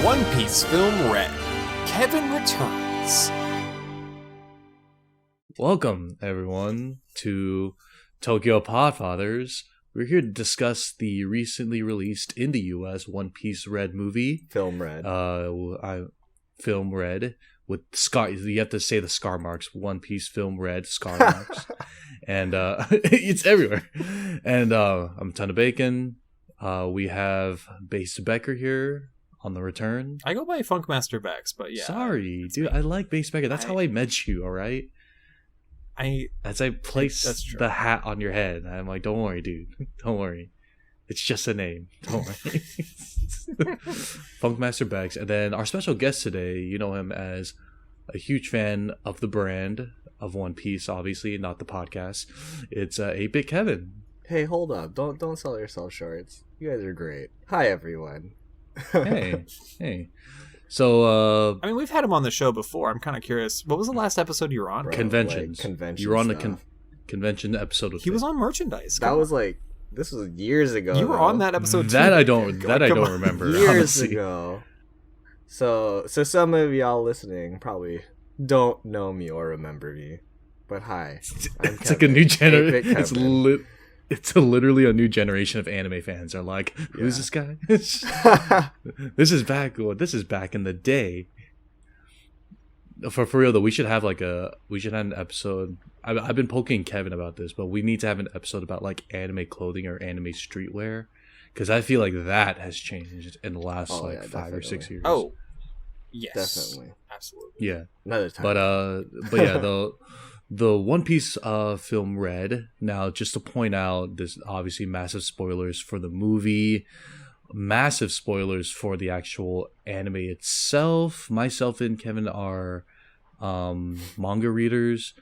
One Piece Film Red. Kevin returns. Welcome, everyone, to Tokyo Podfathers. We're here to discuss the recently released in the U.S. One Piece Red movie. Film Red. Film Red with scar. You have to say the scar marks. One Piece Film Red scar marks, and it's everywhere. And I'm Ton of Bacon. We have Base Becker here on the return. I go by Funkmaster Bex, but yeah. Sorry, dude. I like Base Becker. That's how I met you. All right. As I place the hat on your head, I'm like, don't worry, dude. Don't worry. It's just a name. Don't worry. Funkmaster Bex. And then our special guest today, you know him as a huge fan of the brand of One Piece, obviously, not the podcast. It's 8bitkevin. Hey, hold up. Don't sell yourself short. You guys are great. Hi, everyone. Hey. So, we've had him on the show before. I'm kind of curious. What was the last episode you were on? Conventions. You were on the convention episode. He was on merchandise. This was years ago. You were on that episode that too. I don't remember. Years honestly. ago. So some of y'all listening probably don't know me or remember me. But hi. It's like a new generation. It's literally a new generation of anime fans are like, who's this guy? This is back in the day. For real though, we should have an episode. I've been poking Kevin about this, but we need to have an episode about like anime clothing or anime streetwear, because I feel like that has changed in the last 5 or 6 years. Oh, yes, definitely, absolutely. Yeah, another time. But yeah, the One Piece film Red. Now, just to point out, there's obviously massive spoilers for the movie, massive spoilers for the actual anime itself. Myself and Kevin are manga readers,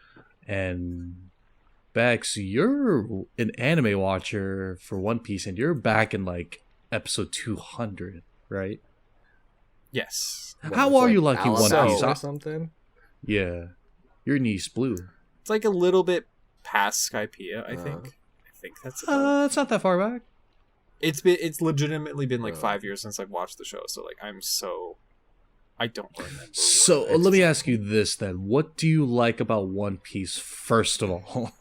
and Bex, you're an anime watcher for One Piece, and you're back in like episode 200, right? Yes. How are you liking One Piece or something? Yeah, your niece Blue. It's like a little bit past Skypiea, I think. I think that's it's not that far back. It's legitimately been like 5 years since I've watched the show, so like I don't remember. So let me ask you this then: what do you like about One Piece? First of all,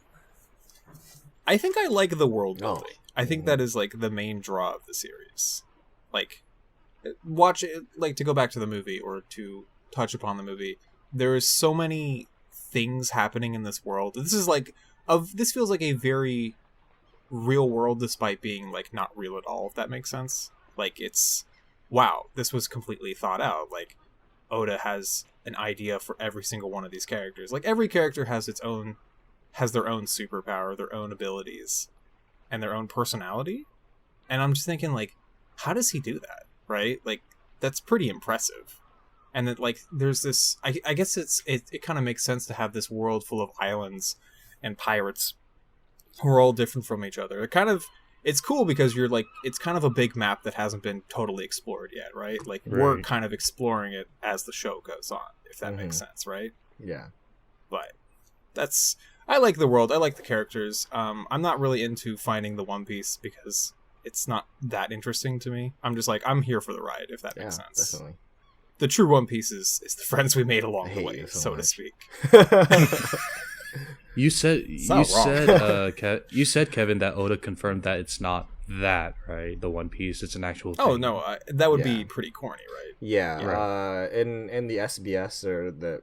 I think I like the world building. I think that is like the main draw of the series. Like, watch it. Like, to go back to the movie or to touch upon the movie, there is so many things happening in this world. This feels like a very real world, despite being like not real at all, if that makes sense. Like, it's wow, this was completely thought out. Like, Oda has an idea for every single one of these characters. Like, every character has their own superpower, their own abilities, and their own personality. And I'm just thinking, like, how does he do that? Right? Like, that's pretty impressive. And that, like, there's this, I guess it kind of makes sense to have this world full of islands and pirates who are all different from each other. It's cool because you're like, it's kind of a big map that hasn't been totally explored yet, right? Like, we're kind of exploring it as the show goes on, if that makes sense, right? Yeah. But I like the world, I like the characters. I'm not really into finding the One Piece because it's not that interesting to me. I'm just like, I'm here for the ride, if that makes sense. Definitely. The true One Piece is the friends we made along the way, so to speak. You said, Kevin, that Oda confirmed that it's not that, right? The One Piece, it's an actual thing. Oh no, that would be pretty corny, right? Yeah. Right. In the SBS or the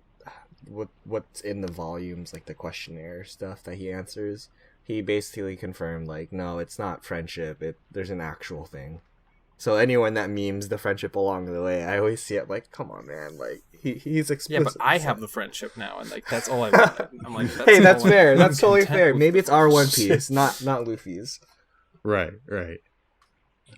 what's in the volumes, like the questionnaire stuff that he answers, he basically confirmed like, no, it's not friendship. There's an actual thing. So anyone that memes the friendship along the way, I always see it like, come on, man, like he's explicit. Yeah, but I have the friendship now, and like that's all I want. I'm like, hey, that's fair. That's totally fair. Maybe it's our One Piece, not Luffy's. Right.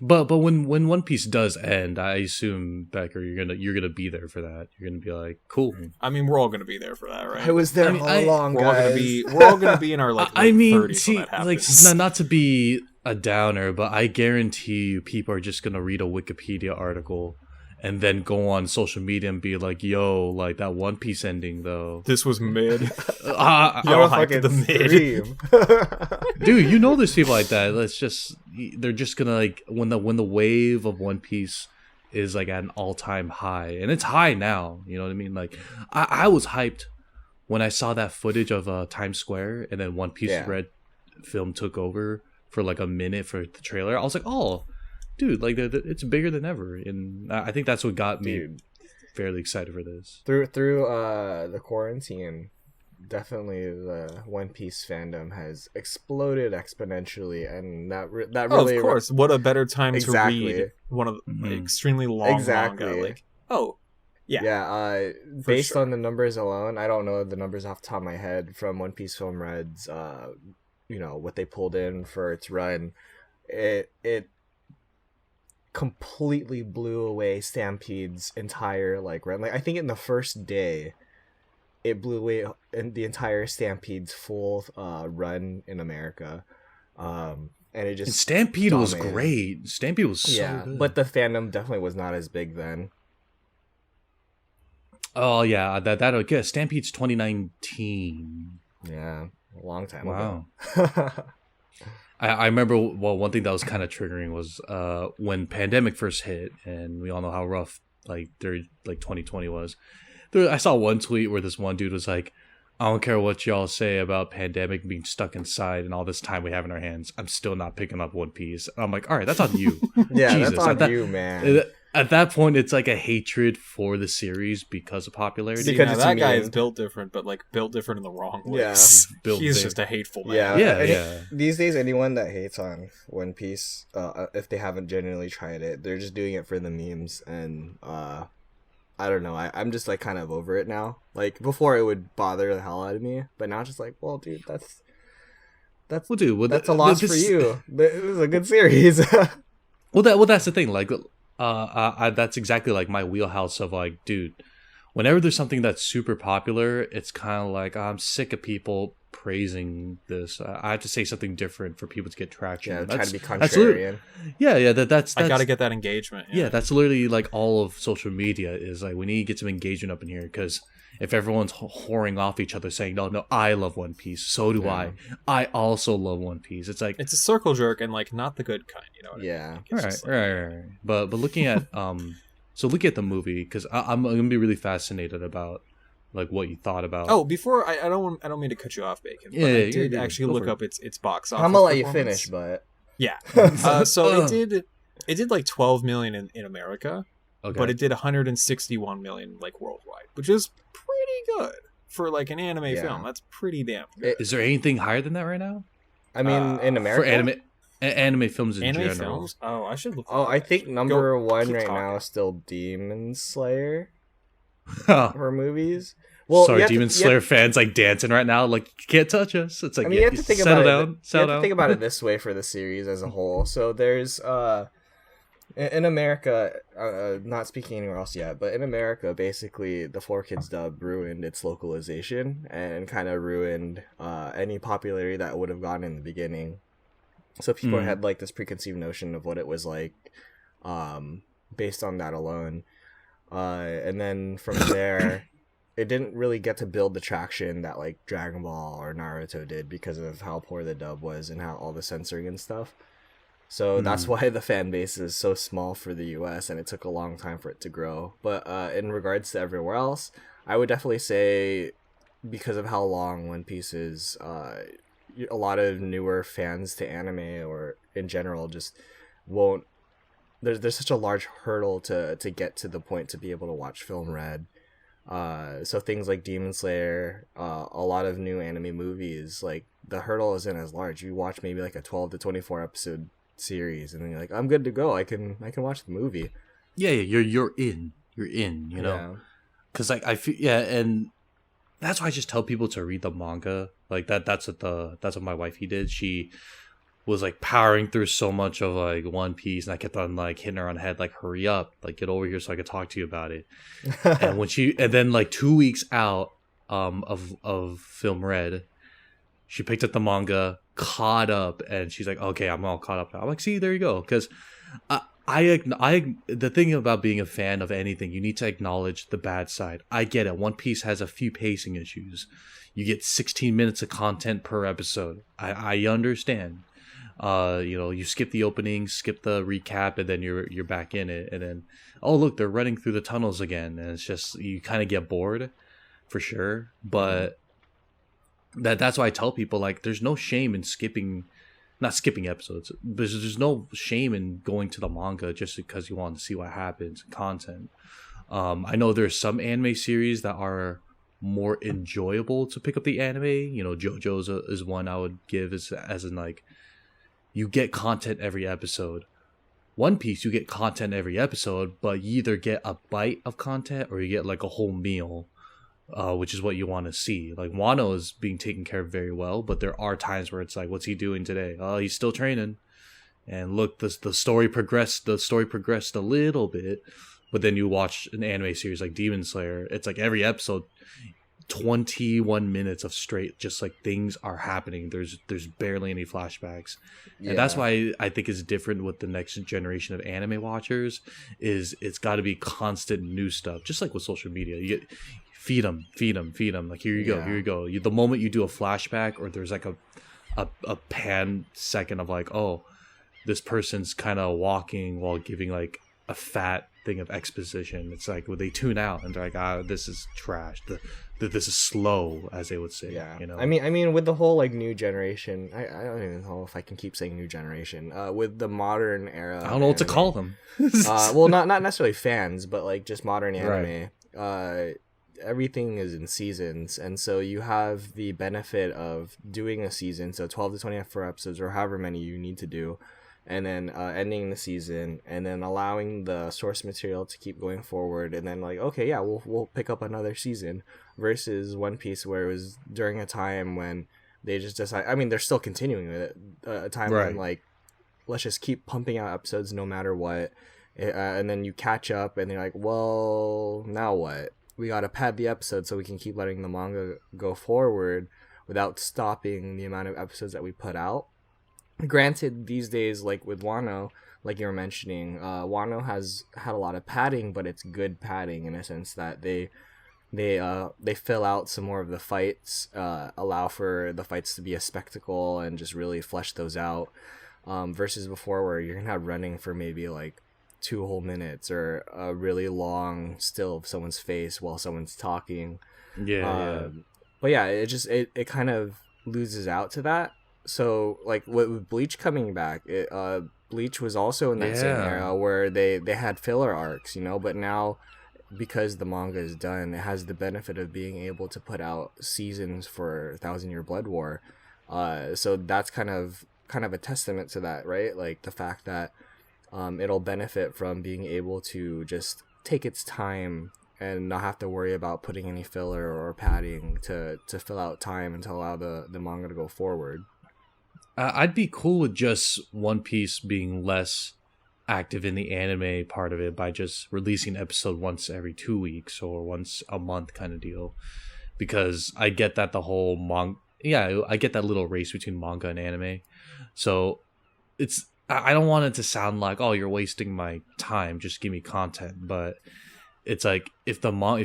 But when One Piece does end, I assume, Becker, you're gonna be there for that. You're gonna be like, cool. I mean, we're all gonna be there for that, right? I was there all along, guys. We're all gonna be in our like late 30s when that happens. Like, not to be a downer, but I guarantee you, people are just gonna read a Wikipedia article and then go on social media and be like, yo, like that One Piece ending though. This was mid. Yo, hyped the mid. Dude, there's people like that. They're just gonna like when the wave of One Piece is like at an all-time high, and it's high now. You know what I mean? Like, I was hyped when I saw that footage of Times Square, and then One Piece Red film took over for like a minute for the trailer. I was like, oh, dude, like it's bigger than ever, and I think that's what got me fairly excited for this. Through the quarantine, definitely the One Piece fandom has exploded exponentially, and that really, of course, what a better time to read one of the extremely long manga. Like, based on the numbers alone, I don't know the numbers off the top of my head from One Piece Film Red's, what they pulled in for its run, it completely blew away Stampede's entire run. Like, I think in the first day, it blew away in the entire Stampede's full run in America, and it just Stampede was great. Stampede was so good. But the fandom definitely was not as big then. Oh yeah, that'll get Stampede's 2019. Yeah, a long time ago. Wow. I remember, one thing that was kind of triggering was when pandemic first hit, and we all know how rough 2020 was. I saw one tweet where this one dude was like, I don't care what y'all say about pandemic being stuck inside and all this time we have in our hands, I'm still not picking up One Piece. And I'm like, all right, that's on you. Yeah, Jesus, that's on you, man. At that point, it's like a hatred for the series because of popularity. Because that guy is built different, but built different in the wrong ways. Yeah. He's just a hateful man. Yeah. These days, anyone that hates on One Piece, if they haven't genuinely tried it, they're just doing it for the memes. And I don't know. I'm just kind of over it now. Like, before it would bother the hell out of me, but now it's just well, dude, that's that's a loss for you. It was a good series. Well, that's the thing. That's exactly my wheelhouse of dude, whenever there's something that's super popular, it's kind of I'm sick of people praising this. I have to say something different for people to get traction. Yeah, try to be contrarian. That's I gotta get that engagement. Yeah, that's literally all of social media is we need to get some engagement up in here, because if everyone's whoring off each other saying, no, I love One Piece, so do I also love One Piece. It's it's a circle jerk, and not the good kind, you know what I mean? Right. But looking at so looking at the movie, because I'm gonna be really fascinated about what you thought about. Oh, before I don't mean to cut you off, Bacon. But I did actually look up its box office. I'm gonna let you finish, but so it did 12 million in America. Okay. But it did 161 million worldwide, which is pretty good for an anime film. That's pretty damn good. Is there anything higher than that right now? I mean, in America, for anime films in general. Films? Oh, I should look. I think number one right now is still Demon Slayer for movies. Well, sorry, Demon Slayer fans dancing right now. You can't touch us. It's you have to think about it. You have to think about it this way for the series as a whole. So there's in America, not speaking anywhere else yet, but in America, basically, the 4Kids dub ruined its localization and kind of ruined any popularity that would have gotten in the beginning. So people had this preconceived notion of what it was based on that alone. And then from there, it didn't really get to build the traction that Dragon Ball or Naruto did because of how poor the dub was and how all the censoring and stuff. So that's why the fan base is so small for the US, and it took a long time for it to grow. But in regards to everywhere else, I would definitely say, because of how long One Piece is, a lot of newer fans to anime or in general just won't. There's such a large hurdle to get to the point to be able to watch Film Red. So things like Demon Slayer, a lot of new anime movies, the hurdle isn't as large. You watch maybe a 12 to 24 episode series, and then you're I'm good to go. I can watch the movie. Yeah, you're in, you know, because I feel and that's why I just tell people to read the manga. That's what my wifey did. She was powering through so much of One Piece, and I kept on hitting her on the head, hurry up, get over here so I could talk to you about it. And then 2 weeks out of Film Red, she picked up the manga, caught up, and she's okay, I'm all caught up now. I'm see, there you go. Because the thing about being a fan of anything, you need to acknowledge the bad side. I get it. One Piece has a few pacing issues. You get 16 minutes of content per episode. I understand. You skip the opening, skip the recap, and then you're back in it, and then look, they're running through the tunnels again, and it's just you kind of get bored, for sure. But that's why I tell people, like, there's no shame in not skipping episodes. There's no shame in going to the manga just because you want to see what happens, content. I know there's some anime series that are more enjoyable to pick up the anime. JoJo's is one I would give as in, like, you get content every episode. One Piece, you get content every episode, but you either get a bite of content or you get like a whole meal, which is what you want to see. Like, Wano is being taken care of very well, but there are times where it's like, what's he doing today? Oh, he's still training. And look, the story progressed. The story progressed a little bit, but then you watch an anime series like Demon Slayer. It's like every episode, 21 minutes of straight, just like things are happening. There's barely any flashbacks. And that's why I think it's different with the next generation of anime watchers. Is it's got to be constant new stuff, just like with social media. You get feed them. Like, here you go. The moment you do a flashback, or there's like a pan second of like, oh, this person's kind of walking while giving like a fat thing of exposition. It's like, well, they tune out and they're like, this is trash. This is slow, as they would say. Yeah. I mean, with the whole like new generation, I don't even know if I can keep saying new generation. With the modern era, I don't know what to call them. Well, not necessarily fans, but like just modern anime. Right. Everything is in seasons, and so you have the benefit of doing a season, so 12 to 24 episodes or however many you need to do, and then ending the season, and then allowing the source material to keep going forward, and then like, okay, yeah, we'll pick up another season, versus One Piece, where it was during a time when they just decide, I mean, they're still continuing with it, a time when like, let's just keep pumping out episodes no matter what, and then you catch up and they're like, well, now what? We gotta pad the episode so we can keep letting the manga go forward without stopping the amount of episodes that we put out. Granted, these days, like with Wano, like you were mentioning, Wano has had a lot of padding, but it's good padding in a sense that they fill out some more of the fights, allow for the fights to be a spectacle and just really flesh those out, versus before where you're not running for maybe like 2 whole minutes or a really long still of someone's face while someone's talking. But yeah, it kind of loses out to that. So like with Bleach coming back, Bleach was also in that same era where they had filler arcs, but now because the manga is done, it has the benefit of being able to put out seasons for Thousand Year Blood War. So that's kind of a testament to that, right? Like the fact that it'll benefit from being able to just take its time and not have to worry about putting any filler or padding to fill out time and to allow the manga to go forward. I'd be cool with just One Piece being less active in the anime part of it by just releasing an episode once every 2 weeks or once a month kind of deal, because I get that the whole I get that little race between manga and anime. So I don't want it to sound like, oh, you're wasting my time, just give me content. But it's like, if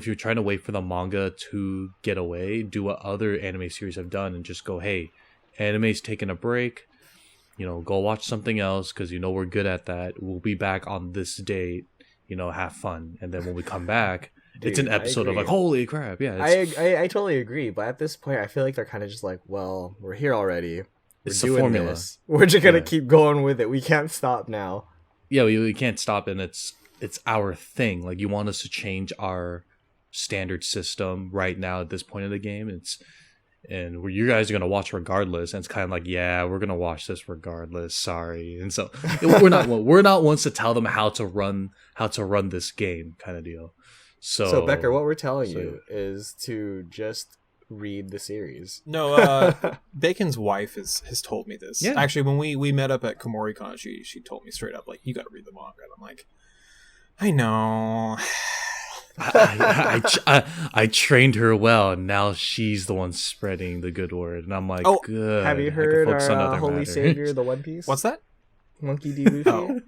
you're trying to wait for the manga to get away, do what other anime series have done and just go, hey, anime's taking a break, go watch something else because we're good at that. We'll be back on this date, have fun. And then when we come back, dude, it's an episode of like, holy crap. Yeah, I totally agree. But at this point, I feel like they're kind of just like, well, we're here already. We're it's doing the formula. This. We're just gonna keep going with it. We can't stop now. Yeah, we can't stop, and it's our thing. Like, you want us to change our standard system right now at this point of the game. You guys are gonna watch regardless, and it's kind of like, yeah, we're gonna watch this regardless. Sorry, and so we're not ones to tell them how to run this game, kind of deal. So Becker, what we're telling you is to just read the series. No, Bacon's wife has told me this. Yeah. Actually, when we met up at KomoriCon, she told me straight up, like, you got to read the manga. And I'm like, I know. I trained her well, and now she's the one spreading the good word. And I'm like, good. Have you heard our holy savior, the One Piece? What's that? Monkey D. Luffy. Oh.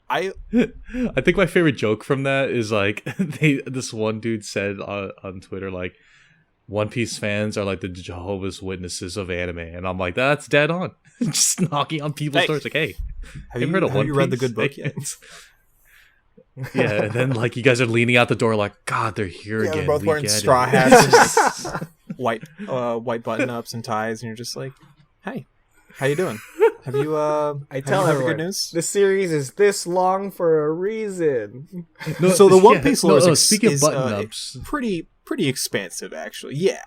I think my favorite joke from that is like, this one dude said on Twitter, like, One Piece fans are like the Jehovah's Witnesses of anime, and I'm like, that's dead on. Just knocking on people's doors, like, hey, have you read the good book yet? Yeah, and then like you guys are leaning out the door, like, God, they're here again. They're both wearing straw hats, and white button ups and ties, and you're just like, hey, how you doing? Have you? I tell everyone, good news. The series is this long for a reason. No, so the One Piece lore is speaking of button ups, pretty expansive, actually. Yeah.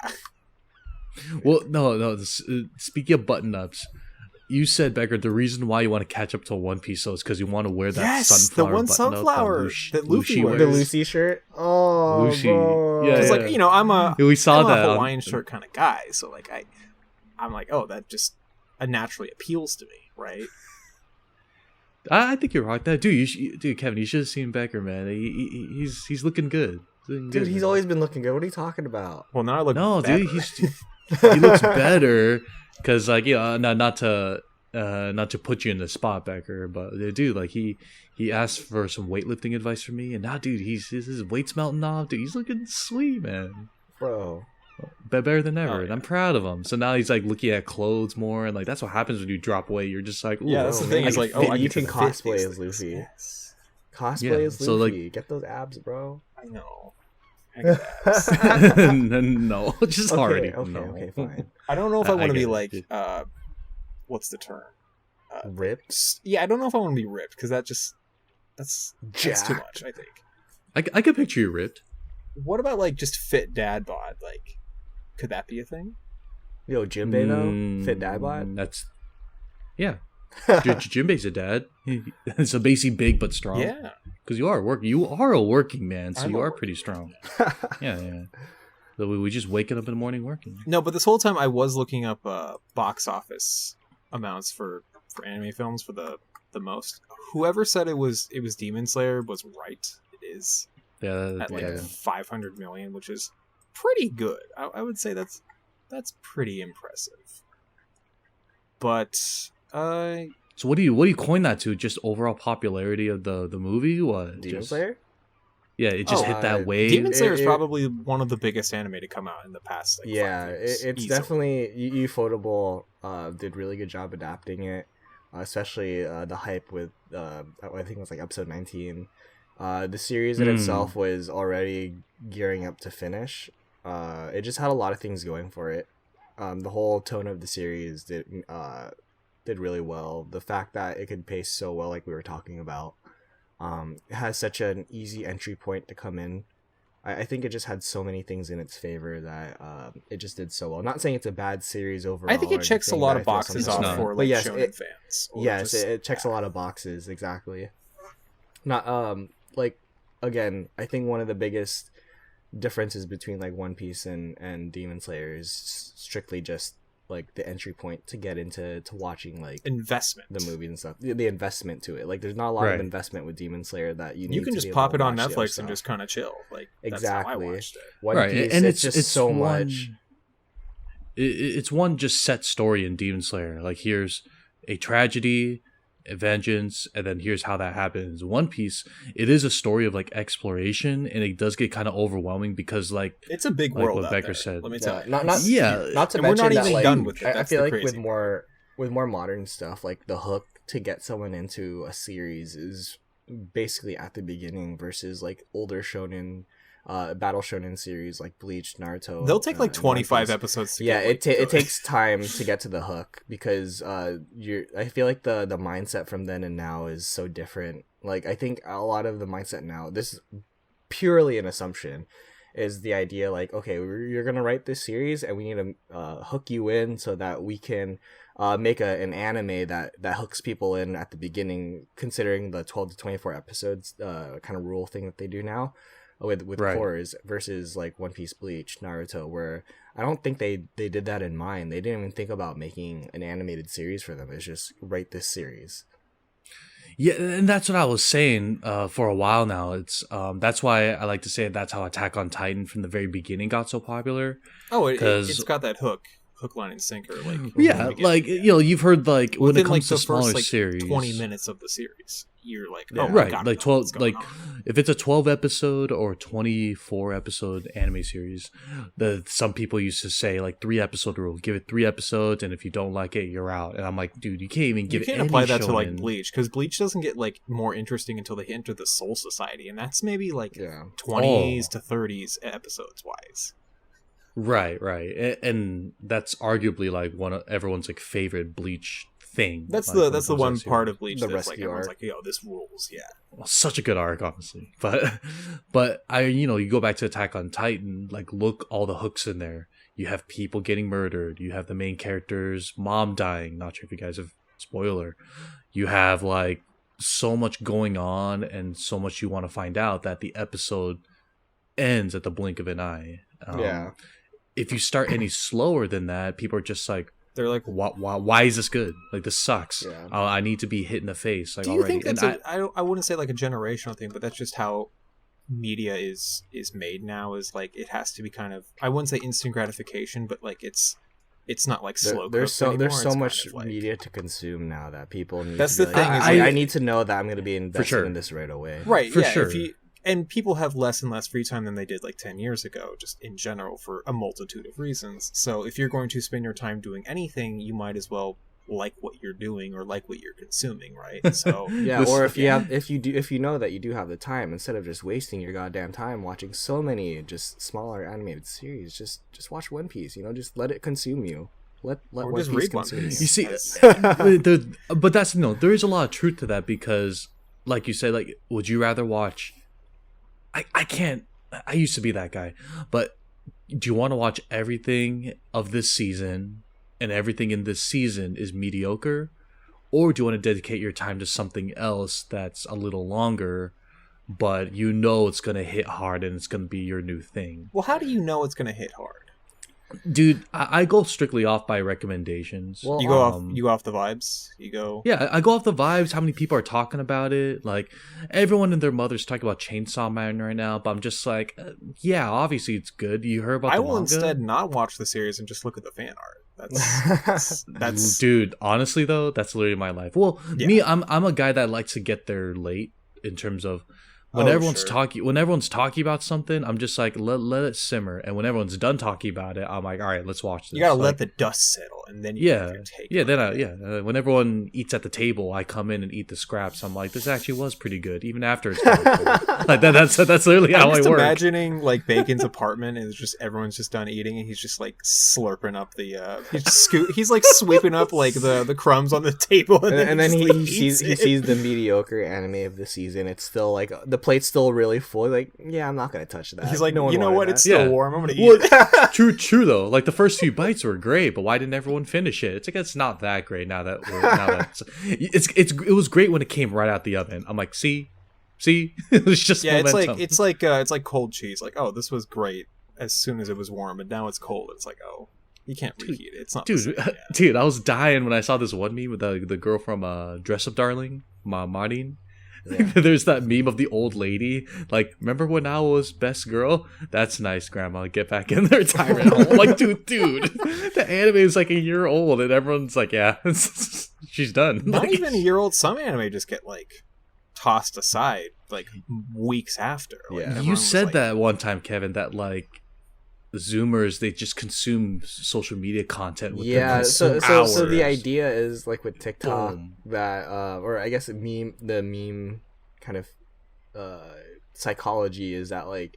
Well, no. Speaking of button ups, you said, Becker, the reason why you want to catch up to One Piece is because you want to wear that sunflower. The one sunflower that Luffy wears. The Lucy shirt. Oh, Lucy. bro. Yeah, like, you know, I'm a Hawaiian shirt kind of guy, so like I'm like, oh, that just naturally appeals to me, right? I think you're right. That dude, Kevin, you should have seen Becker, man. He's looking good. Dude, he's always been looking good. What are you talking about? Well, now I look better. Dude, he looks better because, like, not to put you in the spot, Becker, but dude, like he asked for some weightlifting advice from me, and now, dude, his weight's melting off. Dude, he's looking sweet, man, bro. Better than ever, and I'm proud of him. So now he's like looking at clothes more, and like that's what happens when you drop weight. You're just like, ooh, yeah, that's the thing. It's like, you can cosplay as Luffy. Yes. Cosplay as Luffy. So, like, get those abs, bro. I know. No, just already. Okay, fine. I don't know if I want to be like, what's the term? Ripped? Yeah, I don't know if I want to be ripped because that's too much. I think. I could picture you ripped. What about like just fit dad bod? Like, could that be a thing? Yo, Jinbei though, fit dad bod. That's Jinbei's a dad. So basically big but strong. Yeah, because you are a working man, so you are pretty strong. Yeah. So we just waking up in the morning working. No, but this whole time I was looking up box office amounts for anime films for the most. Whoever said it was Demon Slayer was right. It is. Yeah, at like 500 million, which is pretty good. I would say that's pretty impressive. But so what do you coin that to? Just overall popularity of the movie? What? Demon Slayer? Yeah, it just hit that wave. Demon Slayer is probably one of the biggest anime to come out in the past. Like, 5 years, it's definitely Ufotable did really good job adapting it, especially the hype with I think it was like episode 19. The series in itself was already gearing up to finish. It just had a lot of things going for it. The whole tone of the series did really well. The fact that it could pace so well, like we were talking about, it has such an easy entry point to come in. I think it just had so many things in its favor that it just did so well. Not saying it's a bad series overall. I think it checks a lot of boxes off for like shonen fans. Yes, it checks a lot of boxes, exactly. Not like, again, I think one of the biggest differences between like One Piece and Demon Slayer is strictly just like the entry point to get into watching like investment, the movies and stuff. The investment to it, like there's not a lot of investment with Demon Slayer that you can just pop it on Netflix and just kind of chill. Like exactly. That's how I watched it. One Piece, and it's just so much. It's one just set story in Demon Slayer. Like, here's a tragedy, a vengeance, and then here's how that happens. One Piece, it is a story of like exploration, and it does get kind of overwhelming because like it's a big world. What Becker there, said. Let me tell you. Not to mention we're not that, even like, done with it. I feel like with more modern stuff, like the hook to get someone into a series is basically at the beginning versus like older shonen. Battle shonen series like Bleach, Naruto. They'll take like 25 episodes to get it takes time to get to the hook because I feel like the mindset from then and now is so different. Like, I think a lot of the mindset now, this is purely an assumption, is the idea like, okay, you're gonna write this series and we need to hook you in so that we can make an anime that hooks people in at the beginning, considering the 12 to 24 episodes kind of rule thing that they do now with cores versus like One Piece, Bleach, Naruto, where I don't think they did that in mind. They didn't even think about making an animated series for them. It's just write this series. Yeah, and that's what I was saying for a while now. It's that's why I like to say that's how Attack on Titan from the very beginning got so popular. Oh, it's got that hook hook, line, and sinker. Like Yeah, like you've heard like when within it comes like to the smaller first like series, 20 minutes of the series, you're like, oh, right, I like gotta know what's 12, going like on. if it's a 12 episode or 24 episode anime series, some people used to say like 3 episode rule, give it 3 episodes, and if you don't like it, you're out. And I'm like, dude, you can't even give You can't any apply that to like shonen. Bleach, because Bleach doesn't get like more interesting until they enter the Soul Society, and that's maybe like Yeah. 20s to 30s episodes wise. Right, and that's arguably like one of everyone's like favorite Bleach thing. That's like, when it the comes to one that part series. of Bleach The that's like rescue everyone's arc. like, yo, this rules, yeah. Well, such a good arc, honestly. But I, you go back to Attack on Titan, like look all the hooks in there. You have people getting murdered. You have the main character's mom dying. Not sure if you guys have spoiler. You have like so much going on and so much you want to find out that the episode ends at the blink of an eye. Yeah. If you start any slower than that, people are just like, They're like, why is this good? Like, this sucks. Yeah. I need to be hit in the face. Like, do you already. think that's I wouldn't say like a generational thing, but that's just how media is made now. Is like it has to be kind of, I wouldn't say instant gratification, but like it's not like slow. There's cooked anymore. so It's much kind of like, media to consume now that people need. That's to the be like, thing, is I, like- I need to know that I'm going to be invested sure. in this right away. right? For Yeah, sure. and people have less and less free time than they did like 10 years ago, just in general for a multitude of reasons. So if you're going to spend your time doing anything, you might as well like what you're doing or like what you're consuming, right? So Yeah, or if you know that you do have the time, instead of just wasting your goddamn time watching so many just smaller animated series, just watch One Piece. Just let it consume you. Let or One just Piece read One consume you. Piece. You see, That's- but that's there is a lot of truth to that because, like you said, like, would you rather watch? I can't. I used to be that guy, but do you want to watch everything of this season and everything in this season is mediocre, or do you want to dedicate your time to something else that's a little longer, but it's gonna hit hard and it's gonna be your new thing? well, how do you know it's going to hit hard? Dude, I go strictly off by recommendations. Well, You go off the vibes. You go. Yeah, I go off the vibes, how many people are talking about it. Like, everyone and their mother's talking about Chainsaw Man right now, but I'm just like, yeah, obviously it's good. You heard about I the will manga? instead not watch the series and just look at the fan art. That's Dude, honestly, though, that's literally my life. Well, Yeah. me, I'm a guy that likes to get there late in terms of when Oh, everyone's sure. when everyone's talking about something, I'm just like, let it simmer. And when everyone's done talking about it, I'm like, all right, let's watch this. you gotta Like, let the dust settle, and then you Yeah, can take yeah. it. Then when everyone eats at the table, I come in and eat the scraps. I'm like, this actually was pretty good, even after it's done. Like that's literally how I'm I just work. imagining like Bacon's apartment, and it's just everyone's just done eating, and he's just like slurping up the. He's like sweeping up like the crumbs on the table, and then just, he like, sees eats it. He's like, no one you know wanted what? that." It's still Yeah. warm. I'm gonna eat Well, it. true though. Like the first few bites were great, but why didn't everyone finish it? It's like it's not that great now that it was great when it came right out the oven. I'm like, see, it was just Yeah, momentum. it's like cold cheese. Like, oh, this was great as soon as it was warm, and now it's cold. It's like, oh, you can't reheat it. It's not, the Dude, same, yeah. dude, I was dying when I saw this one meme with the girl from Dress Up Darling, Marin. Yeah. There's that meme of the old lady. Like, remember when I was best girl? That's nice, Grandma. Get back in the retirement home. I'm like, dude, the anime is like a year old, and everyone's like, yeah, she's done. Not Like, even a year old. Some anime just get like tossed aside like weeks after. Like, Yeah. everyone you was said like, that one time, Kevin, that like Zoomers, they just consume social media content with Yeah, so hours. the idea is like with TikTok Boom. that or I guess the meme kind of psychology is that like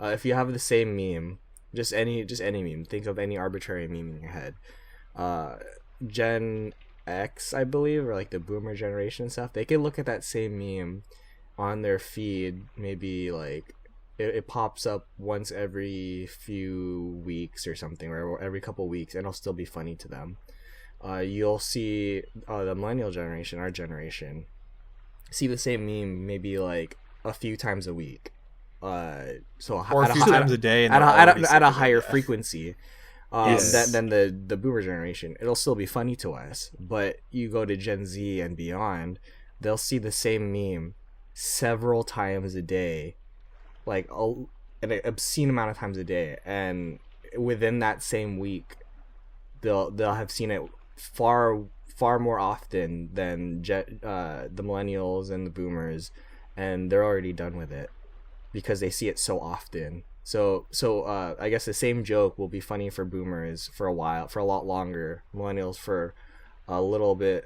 if you have the same meme, just any meme, think of any arbitrary meme in your head, Gen X, I believe, or like the boomer generation and stuff, they can look at that same meme on their feed, maybe like it pops up once every few weeks or something, or every couple weeks, and it'll still be funny to them. You'll see the millennial generation, our generation, see the same meme maybe like a few times a week. So or a few times a day, and at they're already a sick of it, higher yeah. frequency. Yes. Than the boomer generation. It'll still be funny to us, but you go to Gen Z and beyond, they'll see the same meme several times a day, like an obscene amount of times a day, and within that same week they'll have seen it far more often than the millennials and the boomers, and they're already done with it because they see it so often. So I guess the same joke will be funny for boomers for a lot longer, millennials for a little bit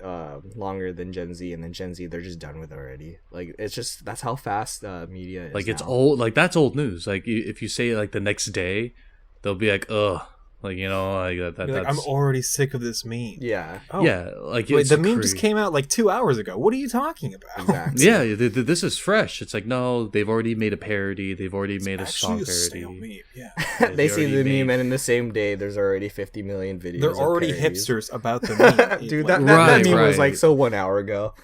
longer than Gen Z, and then Gen Z, they're just done with it already. Like, it's just, that's how fast media is Like, it's now. old. Like, that's old news. Like, if you say it, like, the next day, they'll be like, ugh. Like, you know, like that. You're like, I'm already sick of this meme. Yeah. Oh, yeah. Like, wait, it's the meme just came out like 2 hours ago. What are you talking about? Exactly. Yeah, this is fresh. It's like, no, they've already made a parody. They've already made a song Actually, parody. stale meme. Yeah. They see the already meme, made- and in the same day, there's already 50 million videos. They're of already parodies. hipsters about the meme. Dude, Like, that meme was Right. like so 1 hour ago.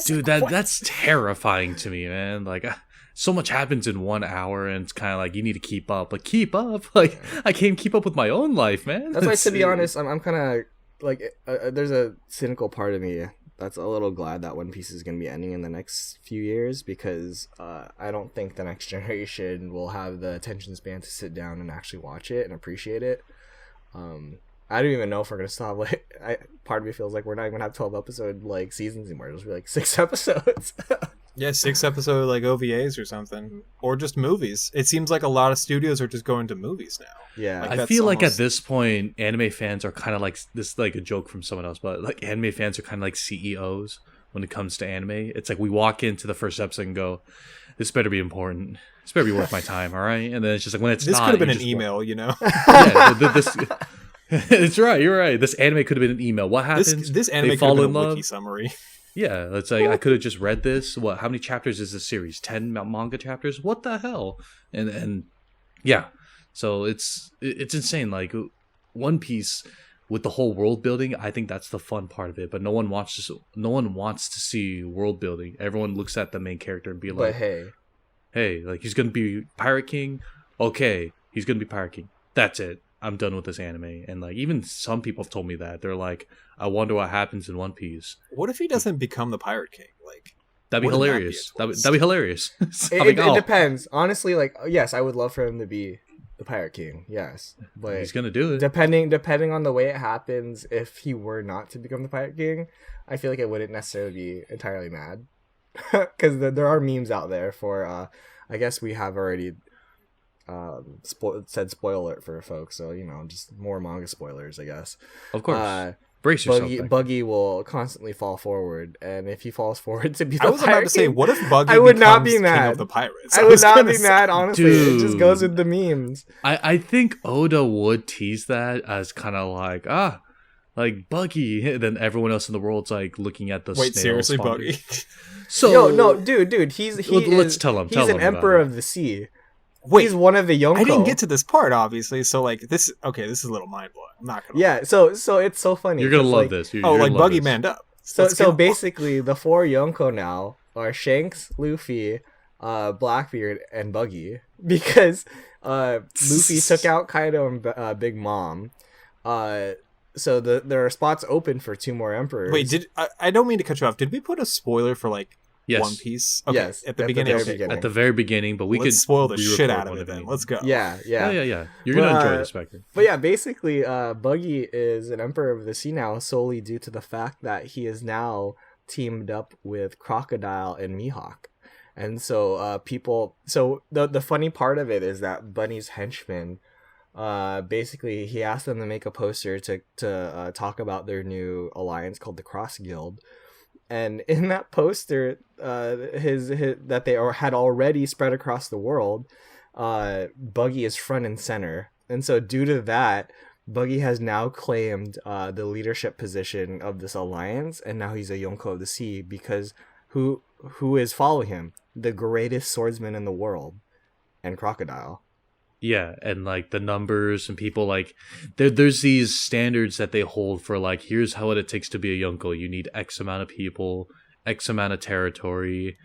Dude, that's terrifying to me, man. Like, so much happens in 1 hour, and it's kind of like, you need to keep up. Like, keep up? Like, I can't keep up with my own life, man. That's why, to be honest, I'm kind of like, there's a cynical part of me that's a little glad that One Piece is going to be ending in the next few years, because I don't think the next generation will have the attention span to sit down and actually watch it and appreciate it. I don't even know if we're gonna stop. Like, part of me feels like we're not even gonna have 12 episode like seasons anymore. It'll just be like 6 episodes. Yeah, 6 episode like OVAs or something, or just movies. It seems like a lot of studios are just going to movies now. Yeah, Like, I that's feel like at almost- this point, anime fans are kind of like this. Like a joke from someone else, but like anime fans are kind of like CEOs when it comes to anime. It's like we walk into the first episode and go, "This better be important. This better be worth my time." All right, and then it's just like when it's This not, could have been you an just email, you know. yeah, this. It's right. You're right. This anime could have been an email. What happens? This anime They could have fall been in a love. wiki summary. Yeah, it's like I could have just read this. What? How many chapters is this series? 10 manga chapters? What the hell? And yeah, so it's insane. Like One Piece with the whole world building, I think that's the fun part of it. But no one wants to see world building. Everyone looks at the main character and be but like, hey, like he's gonna be Pirate King. Okay, he's gonna be Pirate King. That's it. I'm done with this anime. And like even some people have told me that they're like, I wonder what happens in One Piece. What if he doesn't become the Pirate King? Like, That'd be Wouldn't that be a hilarious. twist? That'd be hilarious. So I'm it like, oh, depends. Honestly, like, yes, I would love for him to be the Pirate King. Yes, but he's gonna do it. depending on the way it happens, if he were not to become the Pirate King, I feel like it wouldn't necessarily be entirely mad, because there are memes out there for. I guess we have already said spoiler alert for folks, so you know, just more manga spoilers, I guess. Of course. Brace yourself. Buggy will constantly fall forward, and if he falls forward to be the I was about Pirate to say, King, what if Buggy I would not becomes be king mad. of the pirates? I would was not gonna be say- mad, honestly. It just goes Dude. with the memes. I think Oda would tease that as kind of like, like Buggy. And then everyone else in the world's like looking at the Wait, snail seriously, spawning. Buggy? So Yo, no, dude, Let's tell him. He's Tell an him emperor about it. of the sea. Wait, He's one of the Yonko. I didn't get to this part, obviously. So like this, okay, this is a little mind blowing. I'm not gonna. Yeah, so it's so funny. You're gonna It's love like, this. You're Oh, gonna like love Buggy this. manned up. So Let's go. basically, the 4 Yonko now are Shanks, Luffy, Blackbeard, and Buggy, because Luffy took out Kaido and Big Mom. So there are spots open for 2 more emperors. Wait, I don't mean to cut you off. Did we put a spoiler for like Yes. One Piece? Okay, Yes, at the at the beginning. very Okay, beginning. At the very beginning, but we Let's could spoil the re-record shit out of one it then. any- Let's go. Yeah. Yeah. You're gonna But, enjoy this, Spectre. But yeah, basically, Buggy is an emperor of the sea now solely due to the fact that he is now teamed up with Crocodile and Mihawk. And so so the funny part of it is that Bunny's henchman, basically he asked them to make a poster to talk about their new alliance called the Cross Guild. And in that poster, his that they had already spread across the world, Buggy is front and center. And so due to that, Buggy has now claimed the leadership position of this alliance, and now he's a Yonko of the Sea, because who is following him? The greatest swordsman in the world, and Crocodile. Yeah, and like the numbers and people like there's these standards that they hold for like here's how it takes to be a Yonko. You need X amount of people, X amount of territory,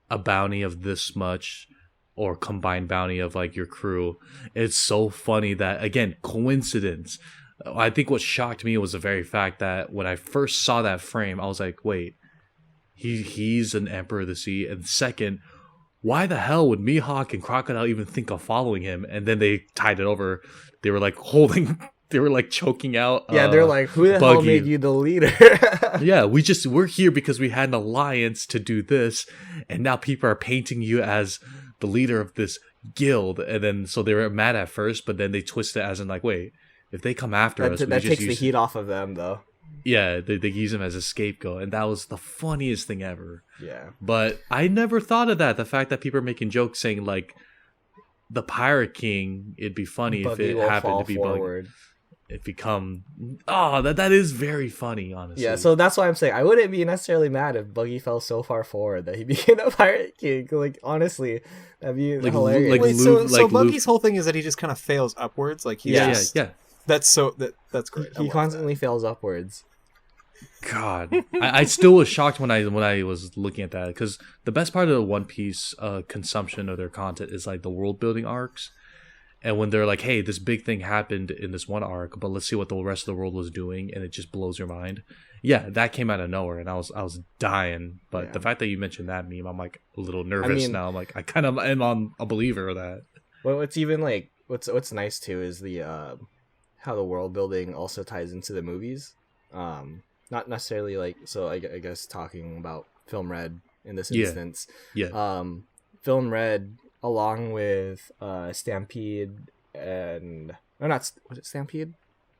a bounty of this much, or combined bounty of like your crew. It's so funny that again, coincidence. I think what shocked me was the very fact that when I first saw that frame, I was like, wait, he's an Emperor of the Sea, and second, why the hell would Mihawk and Crocodile even think of following him? And then they tied it over. They were like holding they were like choking out. Yeah, they're like, who the hell made you the leader? Yeah, we're here because we had an alliance to do this, and now people are painting you as the leader of this guild. And then so they were mad at first, but then they twist it as in like, wait, if they come after us, that takes the heat off of them, though. Yeah, they use him as a scapegoat, and that was the funniest thing ever. Yeah, but I never thought of that. The fact that people are making jokes saying like the Pirate King, it'd be funny if it happened to be Buggy. It become that is very funny, honestly. Yeah, so that's why I'm saying I wouldn't be necessarily mad if Buggy fell so far forward that he became a Pirate King. Like, honestly, that'd be like, hilarious. Like, wait, so Buggy's whole thing is that he just kind of fails upwards. Like, yeah. That's great. He constantly fails upwards. God, I still was shocked when I was looking at that, because the best part of the One Piece consumption of their content is like the world building arcs, and when they're like, hey, this big thing happened in this one arc, but let's see what the rest of the world was doing, and it just blows your mind. Yeah, that came out of nowhere, and I was dying. But the fact that you mentioned that meme, I'm like a little nervous now. I'm like, I kind of am on a believer of that. Well, it's even like what's nice too is the how the world building also ties into the movies. Not necessarily like, so I guess talking about Film Red in this instance. Yeah. Film Red, along with Stampede and... Or not... Was it Stampede?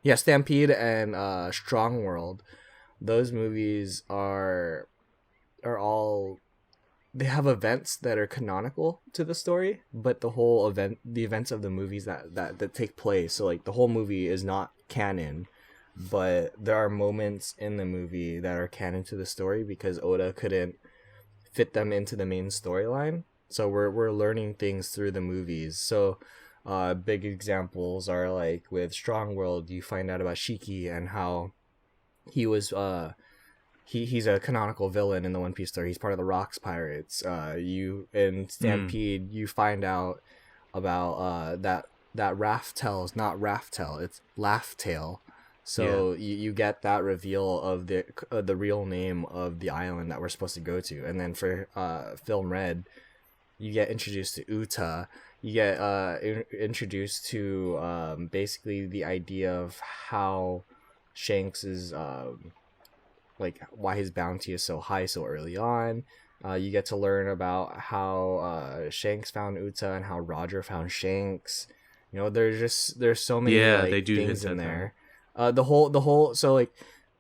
Yeah, Stampede and Strong World. Those movies are all... They have events that are canonical to the story, but the events of the movies that take place, so like the whole movie is not canon, but there are moments in the movie that are canon to the story because Oda couldn't fit them into the main storyline. So we're learning things through the movies. So big examples are like with Strong World, you find out about Shiki and how he was he's a canonical villain in the One Piece story. He's part of the Rocks Pirates. You in Stampede, you find out about that Raftel is not Raftel, it's Laugh-Tail. So you get that reveal of the real name of the island that we're supposed to go to. And then for Film Red, you get introduced to Uta. You get introduced to basically the idea of how Shanks is like why his bounty is so high so early on. You get to learn about how Shanks found Uta and how Roger found Shanks. You know, there's so many things in there. The whole so like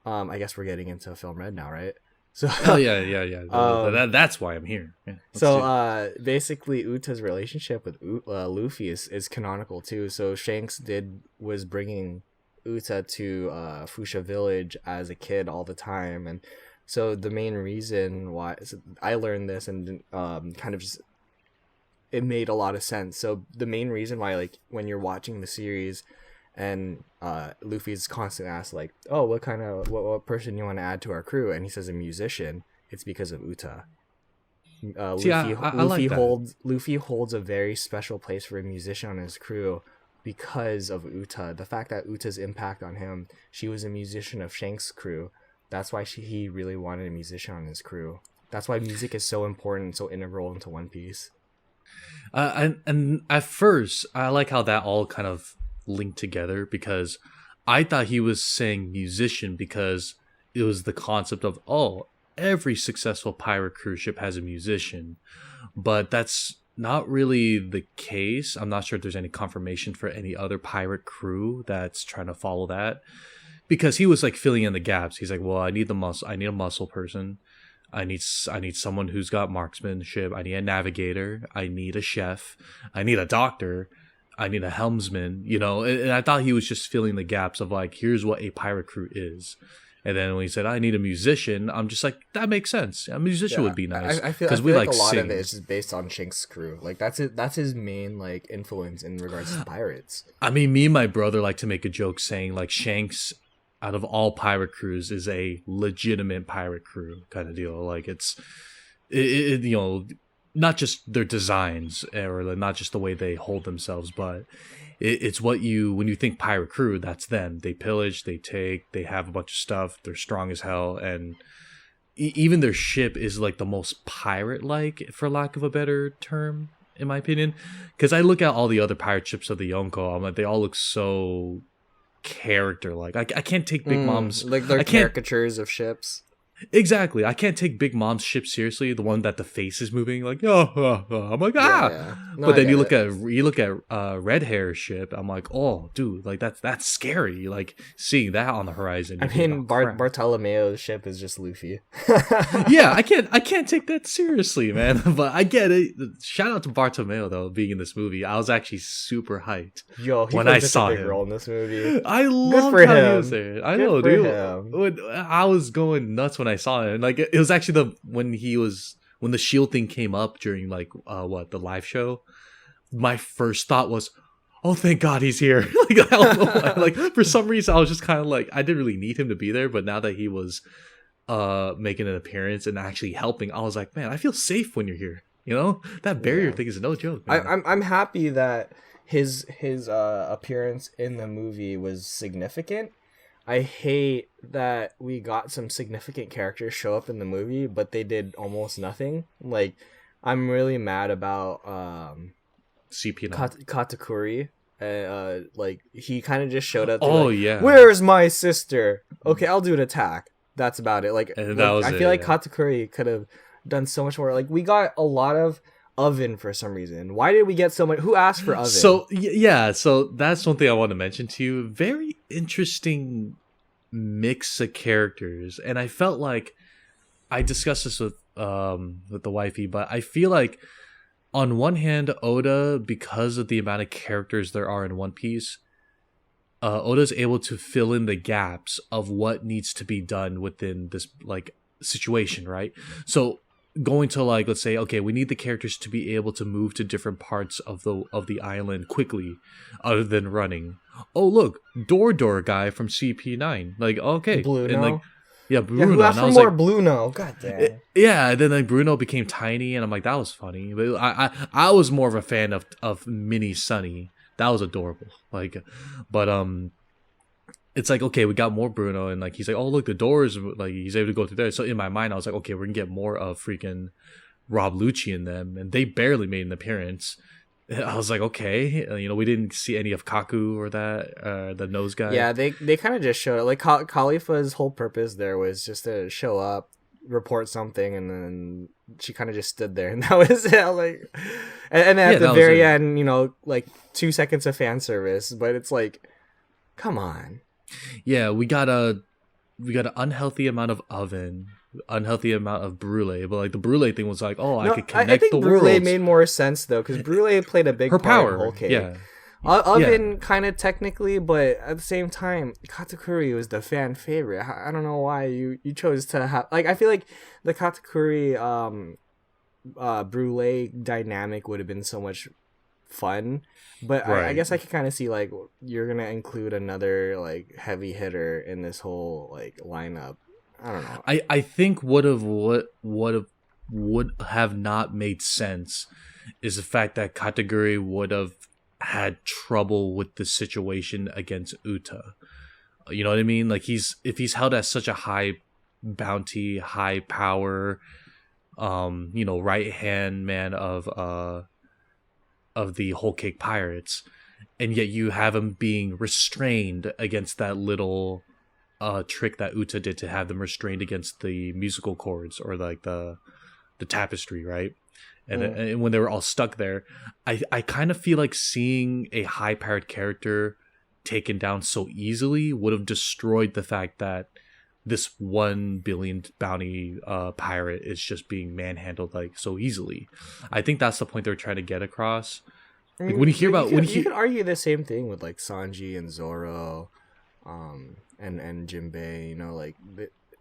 I guess we're getting into Film Red now, right? So that's why I'm here. Yeah, so basically Uta's relationship with Luffy is canonical too. So Shanks was bringing Uta to Fuchsia Village as a kid all the time, and so the main reason why I learned this and kind of just it made a lot of sense. So the main reason why, like, when you're watching the series and Luffy's constantly asked like, oh, what person you want to add to our crew, and he says a musician, it's because of Uta. Luffy holds a very special place for a musician on his crew because of Uta. The fact that Uta's impact on him, she was a musician of Shanks' crew. That's why he really wanted a musician on his crew. That's why music is so important, so integral into One Piece. And at first, I like how that all kind of linked together, because I thought he was saying musician because it was the concept of, oh, every successful pirate cruise ship has a musician. But that's not really the case. I'm not sure if there's any confirmation for any other pirate crew that's trying to follow that, because he was like filling in the gaps. He's like, well, I need a muscle person. I need someone who's got marksmanship. I need a navigator. I need a chef. I need a doctor. I need a helmsman, you know. And I thought he was just filling the gaps of like, here's what a pirate crew is. And then when he said, I need a musician, I'm just like, that makes sense. A musician would be nice. I feel like a lot of it is just based on Shanks' crew. Like that's his main like influence in regards to pirates. I mean, me and my brother like to make a joke saying like Shanks, out of all pirate crews, is a legitimate pirate crew kind of deal. Like it's you know, not just their designs or not just the way they hold themselves, but it's what when you think pirate crew, that's them. They pillage, they take, they have a bunch of stuff. They're strong as hell, and even their ship is like the most pirate-like, for lack of a better term, in my opinion. Because I look at all the other pirate ships of the Yonko, I'm like, they all look so character. Like I can't take Big Mom's like they're caricatures of ships. Exactly. I can't take Big Mom's ship seriously. The one that the face is moving, like I'm like Yeah. No, but then you look at Red Hair's ship. I'm like, oh, dude, like that's scary. Like seeing that on the horizon. I mean, Bartolomeo's ship is just Luffy. Yeah, I can't take that seriously, man. But I get it. Shout out to Bartolomeo though, being in this movie. I was actually super hyped. Yo, he when played I such saw a big him. role in this movie. I loved how he was there. I know, dude. When I was going nuts when I saw him. Like it was actually when the shield thing came up during like the live show. My first thought was, oh, thank God he's here. Like I don't know why. Like for some reason I was just kind of like I didn't really need him to be there, but now that he was making an appearance and actually helping, I was like, man, I feel safe when you're here. You know, that barrier thing is no joke. I'm happy that his appearance in the movie was significant. I hate that we got some significant characters show up in the movie, but they did almost nothing. Like, I'm really mad about CP9. Katakuri. Like, he kind of just showed up. Yeah. Where's my sister? Okay, I'll do an attack. That's about it. Like, I feel like Katakuri could have done so much more. Like, we got a lot of Oven for some reason. Why did we get so much? Who asked for Oven? So that's one thing I want to mention to you. Very interesting mix of characters, and I felt like I discussed this with the wifey, but I feel like on one hand, Oda, because of the amount of characters there are in One Piece, Oda's able to fill in the gaps of what needs to be done within this like situation, right? So going to like, let's say, okay, we need the characters to be able to move to different parts of the island quickly, other than running. Oh look, Door guy from CP9. Like okay, Bluno. And like Bruno. Who asked for more Bluno? God damn. Yeah, and then like Bruno became tiny, and I'm like that was funny. But I was more of a fan of Mini Sunny. That was adorable. Like, but it's like, okay, we got more Bruno, and like he's like, oh look, the doors, like he's able to go through there. So in my mind, I was like, okay, we're gonna get more of freaking Rob Lucci in them, and they barely made an appearance. And I was like, okay, we didn't see any of Kaku or that the nose guy. Yeah, they kind of just showed up. Like Khalifa's whole purpose there was just to show up, report something, and then she kind of just stood there, and that was it. Like, and then at the very end, like 2 seconds of fan service, but it's like, come on. Yeah, we got an unhealthy amount of Oven, unhealthy amount of Brule, but like the Brule thing was like, I could connect the worlds. Brule made more sense though, because Brule played a big part power in Whole Cake. Yeah. Oven kind of technically, but at the same time, Katakuri was the fan favorite. I don't know why you chose to have, like, I feel like the Katakuri Brule dynamic would have been so much fun, but right. I guess I could kind of see like you're gonna include another like heavy hitter in this whole like lineup. I don't know. I think what would have not made sense is the fact that Kataguri would have had trouble with the situation against Uta. You know what I mean? Like if he's held as such a high bounty, high power, right hand man of the Whole Cake Pirates, and yet you have him being restrained against that little trick that Uta did to have them restrained against the musical chords or like the tapestry, right? And when they were all stuck there, I kind of feel like seeing a high powered character taken down so easily would have destroyed the fact that this 1 billion bounty pirate is just being manhandled like so easily. I think that's the point they're trying to get across. I mean, like, when you hear about you could argue the same thing with like Sanji and Zoro, and Jinbei. Like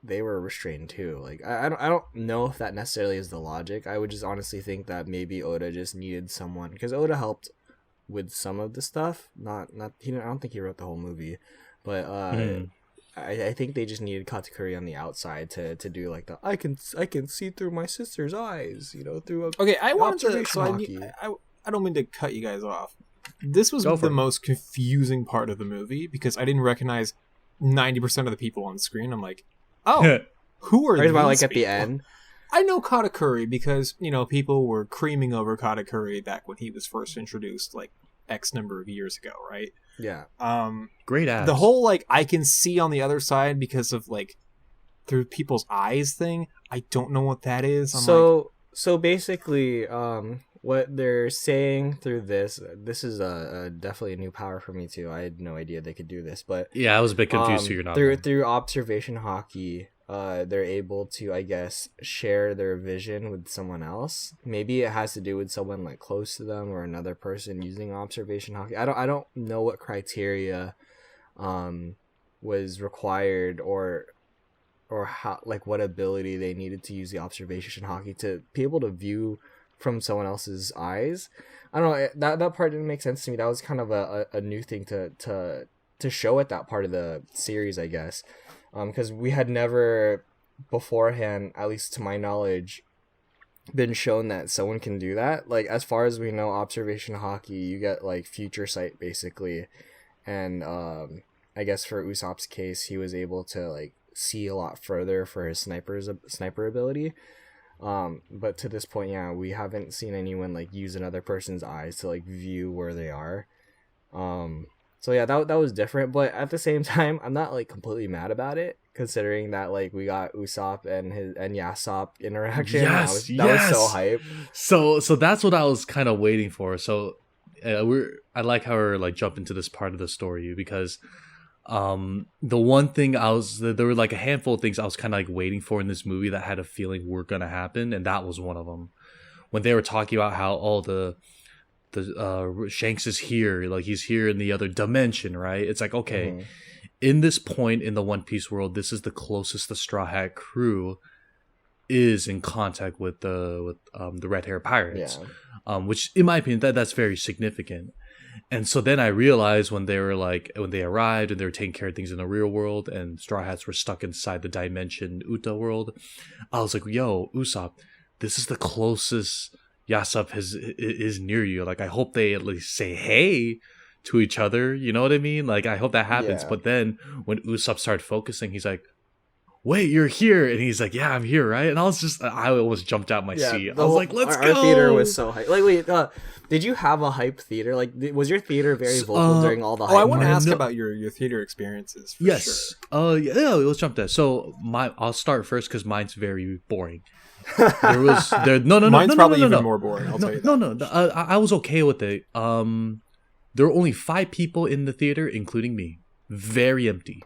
they were restrained too. Like I don't know if that necessarily is the logic. I would just honestly think that maybe Oda just needed someone, because Oda helped with some of the stuff. Not he didn't, I don't think he wrote the whole movie, but I think they just needed Katakuri on the outside to do like the I can see through my sister's eyes, through a okay. I wanted to. So I don't mean to cut you guys off. This was the most confusing part of the movie because I didn't recognize 90% of the people on the screen. I'm like, oh, who are these about like at people? the end? I know Katakuri because people were creaming over Katakuri back when he was first introduced, like X number of years ago, right? Yeah. Great abs. The whole like I can see on the other side because of like through people's eyes thing. I don't know what that is. So basically, what they're saying through this is definitely a new power for me too. I had no idea they could do this, but yeah, I was a bit confused figuring out through observation hockey, they're able to, I guess, share their vision with someone else. Maybe it has to do with someone like close to them or another person using observation hockey. I don't know what criteria was required or how, like, what ability they needed to use the observation hockey to be able to view from someone else's eyes. I don't know, that part didn't make sense to me. That was kind of a new thing to show at that part of the series, I guess, because we had never beforehand, at least to my knowledge, been shown that someone can do that. Like, as far as we know, observation hockey, you get like future sight basically, and I guess for Usopp's case, he was able to like see a lot further for his sniper ability. But to this point, yeah, we haven't seen anyone like use another person's eyes to like view where they are. So yeah, that was different, but at the same time, I'm not like completely mad about it, considering that like we got Usopp and Yasopp interaction. Yes, that was so hype. So that's what I was kind of waiting for. So I like how we're like jump into this part of the story, because the one thing there were like a handful of things I was kind of like waiting for in this movie that had a feeling were gonna happen, and that was one of them. When they were talking about how the Shanks is here, like he's here in the other dimension, right? It's like, okay, in this point in the One Piece world, this is the closest the Straw Hat crew is in contact with the Red Hair Pirates, which in my opinion that's very significant. And so then I realized when they arrived and they were taking care of things in the real world and Straw Hats were stuck inside the dimension Uta world, I was like, yo, Usopp, this is the closest Yasopp is near you. Like, I hope they at least say hey to each other. You know what I mean? Like, I hope that happens. Yeah. But then when Usopp started focusing, he's like, wait, you're here. And he's like, yeah, I'm here, right? And I almost jumped out my seat. I was like, let's go. Our theater was so hype. Like, wait, did you have a hype theater? Like, was your theater very vocal during all the hype? I want to ask about your theater experiences. Yes. Sure. Yeah, let's jump there. So I'll start first because mine's very boring. Mine's probably even more boring. I'll tell you that. I was okay with it. There were only 5 people in the theater, including me. Very empty.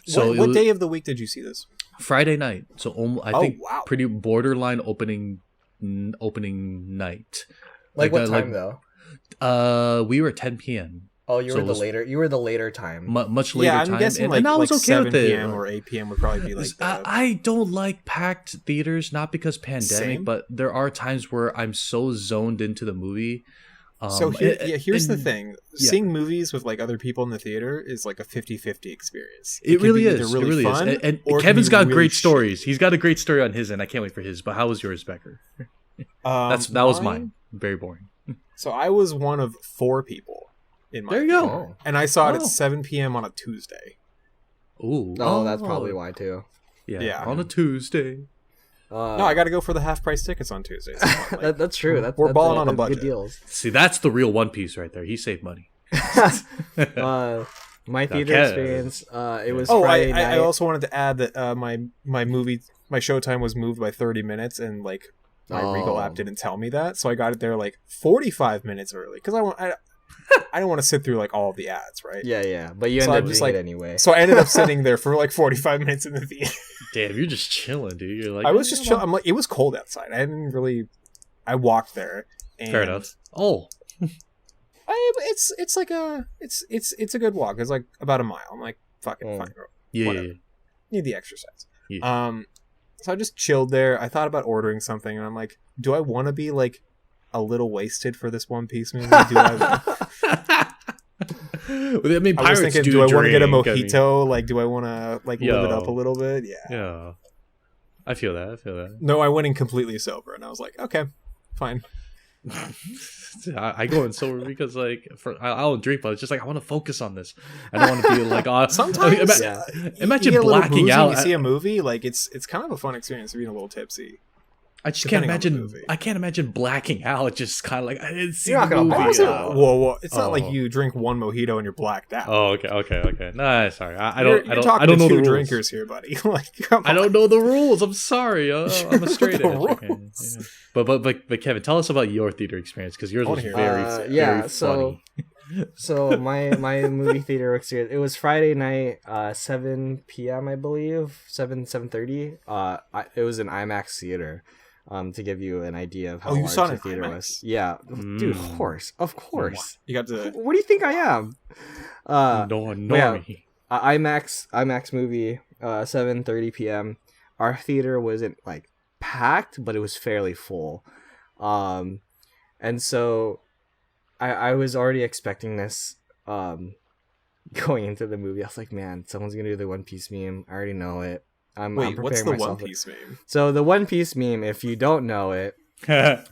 So what day of the week did you see this? Friday night. So I think pretty borderline opening night. Like what time though? We were at 10 p.m. Oh, you were the later time. Much later time. Yeah, I'm guessing and I was like okay 7 with it. p.m. or 8 p.m. would probably be like that. I don't like packed theaters, not because pandemic, Same. but there are times where I'm so zoned into the movie. Here's the thing. Seeing movies with like other people in the theater is like a 50-50 experience. It really is. Really it really fun, is. And Kevin's got really great stories. He's got a great story on his end. I can't wait for his. But how was yours, Becker? That was mine. Very boring. So I was one of 4 people in my There you go. And I saw it at 7 p.m. on a Tuesday. Ooh. Oh, that's probably why too. Yeah. On a Tuesday. No, I got to go for the half-price tickets on Tuesdays. So that's true. We're balling on a budget. Good deals. See, that's the real One Piece right there. He saved money. My theater experience. It was Friday night. I also wanted to add that my showtime was moved by 30 minutes, and like my Regal app didn't tell me that, so I got it there like 45 minutes early because I don't want to sit through like all of the ads, right? Yeah. But you ended up doing it anyway. So I ended up sitting there for like 45 minutes in the theater. Damn, you're just chilling, dude. You're like, I was just chilling. I'm like, it was cold outside. I walked there. And fair enough. Oh. It's like it's a good walk. It's like about a mile. I'm like, fucking fine, bro. Yeah. Need the exercise. Yeah. So I just chilled there. I thought about ordering something, and I'm like, do I want to be like a little wasted for this One Piece movie? I mean, I was thinking, do I want to get a mojito? Like, do I want to like live it up a little bit? Yeah. I feel that. No, I went in completely sober, and I was like, okay, fine. I go in sober because like I don't drink, but it's just like I want to focus on this. I don't want to be like sometimes. Imagine blacking out. You see a movie, like it's kind of a fun experience being a little tipsy. I just can't depending on the imagine. movie. I can't imagine blacking out. Just kind of like I didn't see You're not the gonna movie. black out. Whoa! It's not Oh. like you drink one mojito and you're blacked out. Oh, okay. No, sorry. I You're don't. talking I don't to know two the rules. drinkers here, buddy. Like, come on. I don't know the rules. I'm sorry. I'm a straight The edge. Okay. rules. Yeah. But Kevin, tell us about your theater experience because yours I was wanna very, hear very yeah, funny. so my movie theater experience, it was Friday night, 7 p.m. I believe, 7:30. It was an IMAX theater, to give you an idea of how Oh, you large saw it the in theater IMAX? was. Yeah, dude, of course. You got to. What do you think I am? No, yeah. me. IMAX movie, 7:30 p.m. Our theater wasn't like packed, but it was fairly full, and so I was already expecting this going into the movie. I was like, man, someone's gonna do the One Piece meme. I already know it. I'm Wait, what's preparing the One myself. Piece meme? So the One Piece meme, if you don't know it,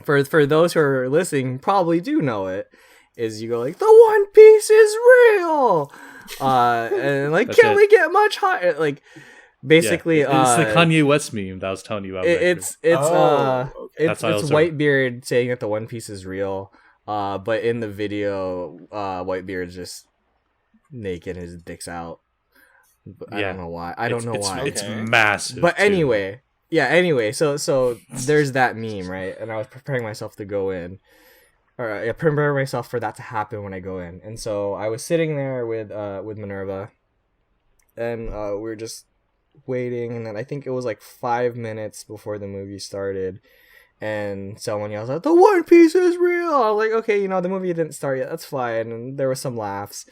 for those who are listening, probably do know it, is you go like, the One Piece is real, and like, can we get much higher? Like, basically, yeah, it's the Kanye West meme that I was telling you about. it's okay. it's That's why I was Whitebeard saying that the One Piece is real. But in the video, Whitebeard's just naked, his dick's out. But I don't know why. I don't know why. It's Okay. massive. But too. anyway, so there's that meme, right? And I was preparing myself to go in, or I prepare myself for that to happen when I go in. And so I was sitting there with Minerva, and we were just waiting. And then I think it was like 5 minutes before the movie started, and someone yells out, "The One Piece is real!" I was like, okay, the movie didn't start yet. That's fine. And there were some laughs.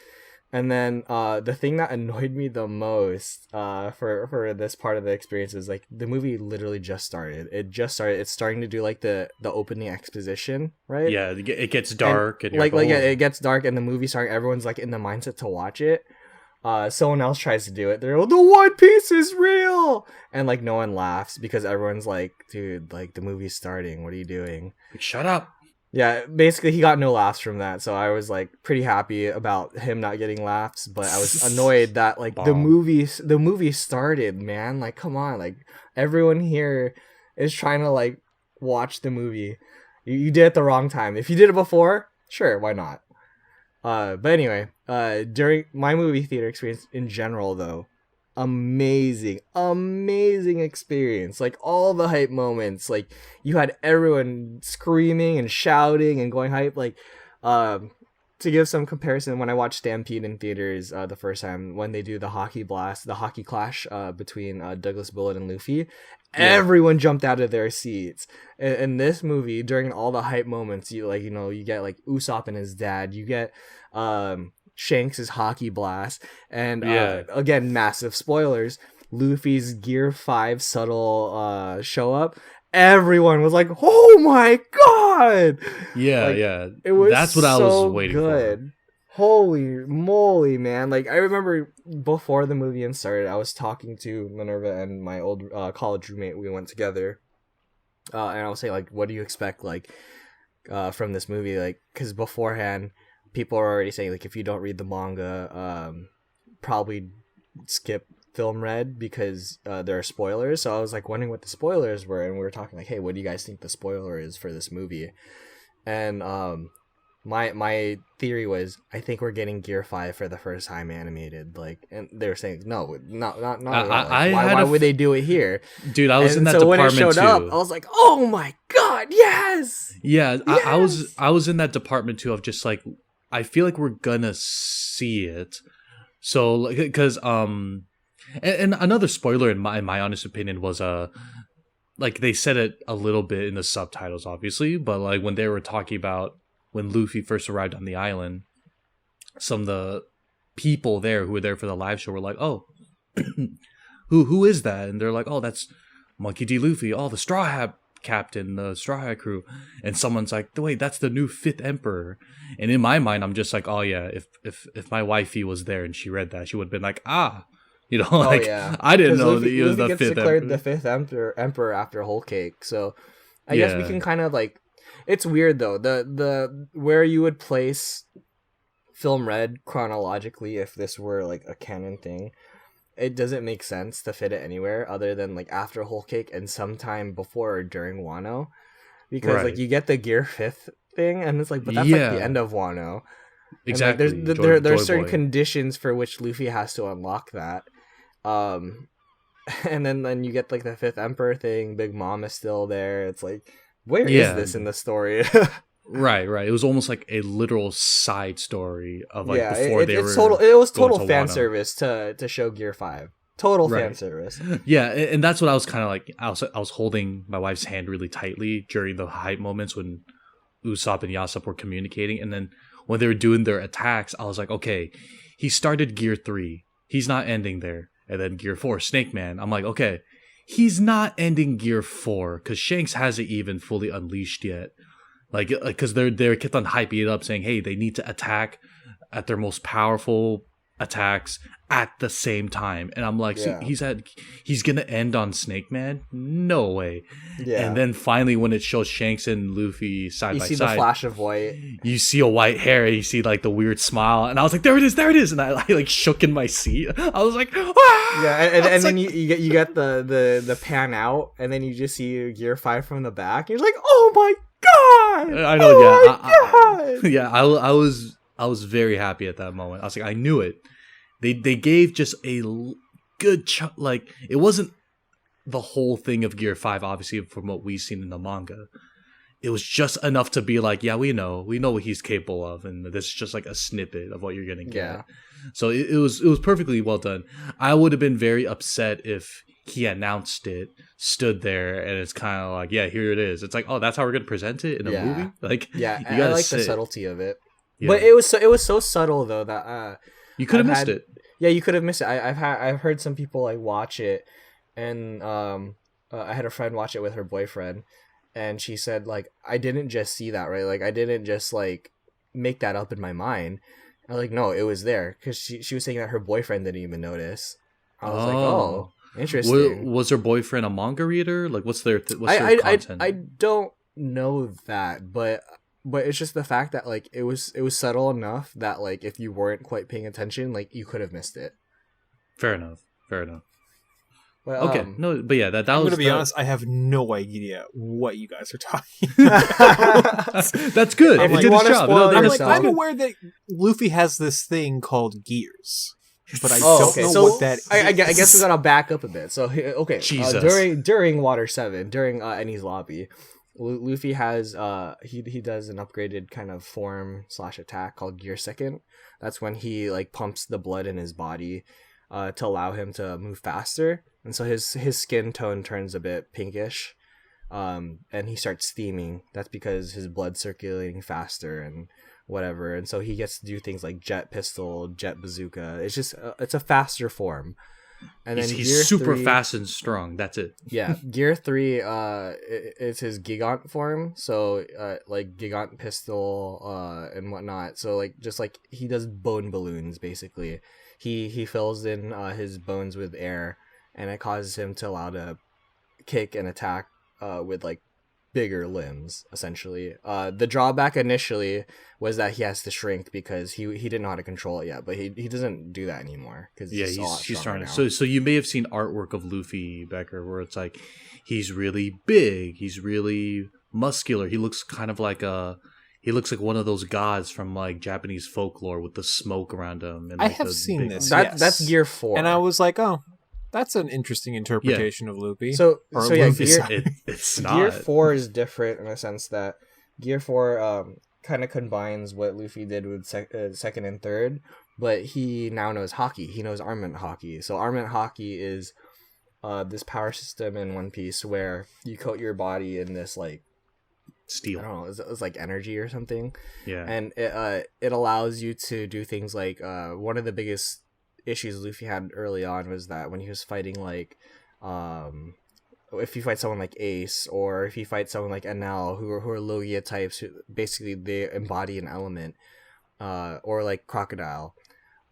And then the thing that annoyed me the most for this part of the experience is like the movie literally just started. It's starting to do like the opening exposition, right? Yeah, it gets dark and, it gets dark and the movie starting. Everyone's like in the mindset to watch it. Someone else tries to do it. They're like, the One Piece is real, and like no one laughs because everyone's like, dude, like the movie's starting. What are you doing? Shut up. Yeah, basically he got no laughs from that, so I was like pretty happy about him not getting laughs, but I was annoyed that like the movie started, man. Like, come on, like everyone here is trying to like watch the movie. You did it the wrong time. If you did it before, sure, why not? But anyway, during my movie theater experience in general, though, amazing experience. Like all the hype moments, like you had everyone screaming and shouting and going hype. Like, to give some comparison, when I watched Stampede in theaters the first time, when they do the hockey clash between Douglas Bullet and Luffy, everyone jumped out of their seats. In this movie, during all the hype moments, you get like Usopp and his dad, you get Shanks' hockey blast, and again, massive spoilers, Luffy's Gear 5 subtle show up. Everyone was like, oh my god! Yeah. It was That's what I was waiting for. Holy moly, man. Like, I remember before the movie even started, I was talking to Minerva and my old college roommate. We went together. And I was saying, like, what do you expect, like, from this movie? Like, because beforehand, people are already saying, like, if you don't read the manga, probably skip Film Red because there are spoilers. So I was, like, wondering what the spoilers were. And we were talking, like, hey, what do you guys think the spoiler is for this movie? And, my theory was, I think we're getting Gear 5 for the first time animated. Like, and they were saying, no, not at all. Like, why would they do it here? Dude, I was in that so department when it showed too. up, I was like, oh my god, yes! Yeah, Yes! I was in that department too of just like, I feel like we're gonna see it. So, because, and another spoiler in my honest opinion was, like, they said it a little bit in the subtitles, obviously, but like when they were talking about when Luffy first arrived on the island, some of the people there who were there for the live show were like, oh, who is that? And they're like, oh, that's Monkey D. Luffy, the Straw Hat Captain, the Straw Hat crew. And someone's like, wait, that's the new 5th Emperor. And in my mind, I'm just like, oh yeah, if my wifey was there and she read that, she would have been like, I didn't know that he was the 5th declared Emperor. the 5th emperor after Whole Cake. So I guess we can kind of like, it's weird though, the where you would place Film Red chronologically if this were like a canon thing. it doesn't make sense to fit it anywhere other than like after Whole Cake and sometime before or during Wano, because like Right. you get the Gear 5th thing, and it's like, but that's like the Yeah. end of Wano. Exactly. And like, Joy, there's Joy certain Boy. conditions for which Luffy has to unlock that. Um, and then you get like the Fifth Emperor thing. Big Mom is still there. It's like, where is Yeah. this in the story? Right. It was almost like a literal side story of like Yeah, before they it's were total. It was going total to fan Wano. service to show Gear 5. Total fan Right. service. Yeah, and that's what I was kind of like. I was holding my wife's hand really tightly during the hype moments when Usopp and Yasop were communicating, and then when they were doing their attacks, I was like, okay, he started Gear 3. He's not ending there. And then Gear 4, Snake Man. I'm like, okay, he's not ending Gear 4 because Shanks hasn't even fully unleashed yet. Like, because they kept on hyping it up, saying, hey, they need to attack at their most powerful attacks at the same time. And I'm like, Yeah. so he's gonna end on Snake Man? No way. Yeah. And then finally, when it shows Shanks and Luffy side you by see side, the flash of white. you see a white hair, and you see like the weird smile, and I was like, there it is, and I like shook in my seat. I was like, ah! Yeah, and then you get the pan out, and then you just see Gear 5 from the back. And you're like, oh my god! I know, oh yeah, my god! yeah. I was very happy at that moment. I was like, I knew it. They gave just a good like it wasn't the whole thing of Gear 5, obviously from what we've seen in the manga. It was just enough to be like, yeah, we know what he's capable of, and this is just like a snippet of what you're gonna get. Yeah. So it was perfectly well done. I would have been very upset if he announced it, stood there, and it's kind of like, yeah, here it is. It's like, oh, that's how we're gonna present it in a Yeah. movie. Like, Yeah, you I gotta like the sit. subtlety of it. Yeah. But it was so subtle though that You could have I've missed had- it. yeah, you could have missed it. I've heard some people like watch it, and I had a friend watch it with her boyfriend, and she said like, I didn't just see that, right? Like I didn't just like make that up in my mind. I was like, no, it was there, because she was saying that her boyfriend didn't even notice. I was like, oh, interesting. Was her boyfriend a manga reader? Like, what's their I content? I don't know that, but it's just the fact that like it was subtle enough that like if you weren't quite paying attention, like you could have missed it. Fair enough. But, Okay, no, but yeah, that I'm was. gonna be honest. I have no idea what you guys are talking. That's good. If It you did its wanna job. spoil No, I'm, that's like, yourself- I'm aware that Luffy has this thing called gears, but I Oh, don't okay. know So what that is. I guess we gotta back up a bit. So okay, Jesus. during Water 7, during Ennie's lobby, Luffy has he does an upgraded kind of form / attack called Gear Second. That's when he like pumps the blood in his body to allow him to move faster, and so his skin tone turns a bit pinkish, and he starts steaming. That's because his blood's circulating faster and whatever, and so he gets to do things like jet pistol, jet bazooka. It's just it's a faster form. And then Gear he's super 3 fast and strong. That's it. Yeah, Gear 3 is his Gigant form, so like Gigant pistol and whatnot. So like just like he does bone balloons basically. He fills in his bones with air, and it causes him to allow to kick and attack with like bigger limbs essentially. The drawback initially was that he has to shrink because he didn't know how to control it yet, but he doesn't do that anymore because Yeah, he's starting. So you may have seen artwork of Luffy, Becker, where it's like he's really big, he's really muscular. He looks kind of like one of those gods from like Japanese folklore with the smoke around him. And I like, have the seen big this. arms. Yes. That's Gear 4, And I was like, oh, that's an interesting interpretation of Luffy. So yeah, Luffy's Gear, It's not. Gear 4 is different in a sense that Gear 4 kind of combines what Luffy did with second and third, but he now knows Haki. He knows Armament Haki. So Armament Haki is this power system in One Piece where you coat your body in this like I Steel. don't know, it's like energy or something, Yeah. and it allows you to do things like one of the biggest issues Luffy had early on was that when he was fighting like if you fight someone like Ace, or if you fight someone like Enel, who are Logia types, who basically they embody an element, or like Crocodile,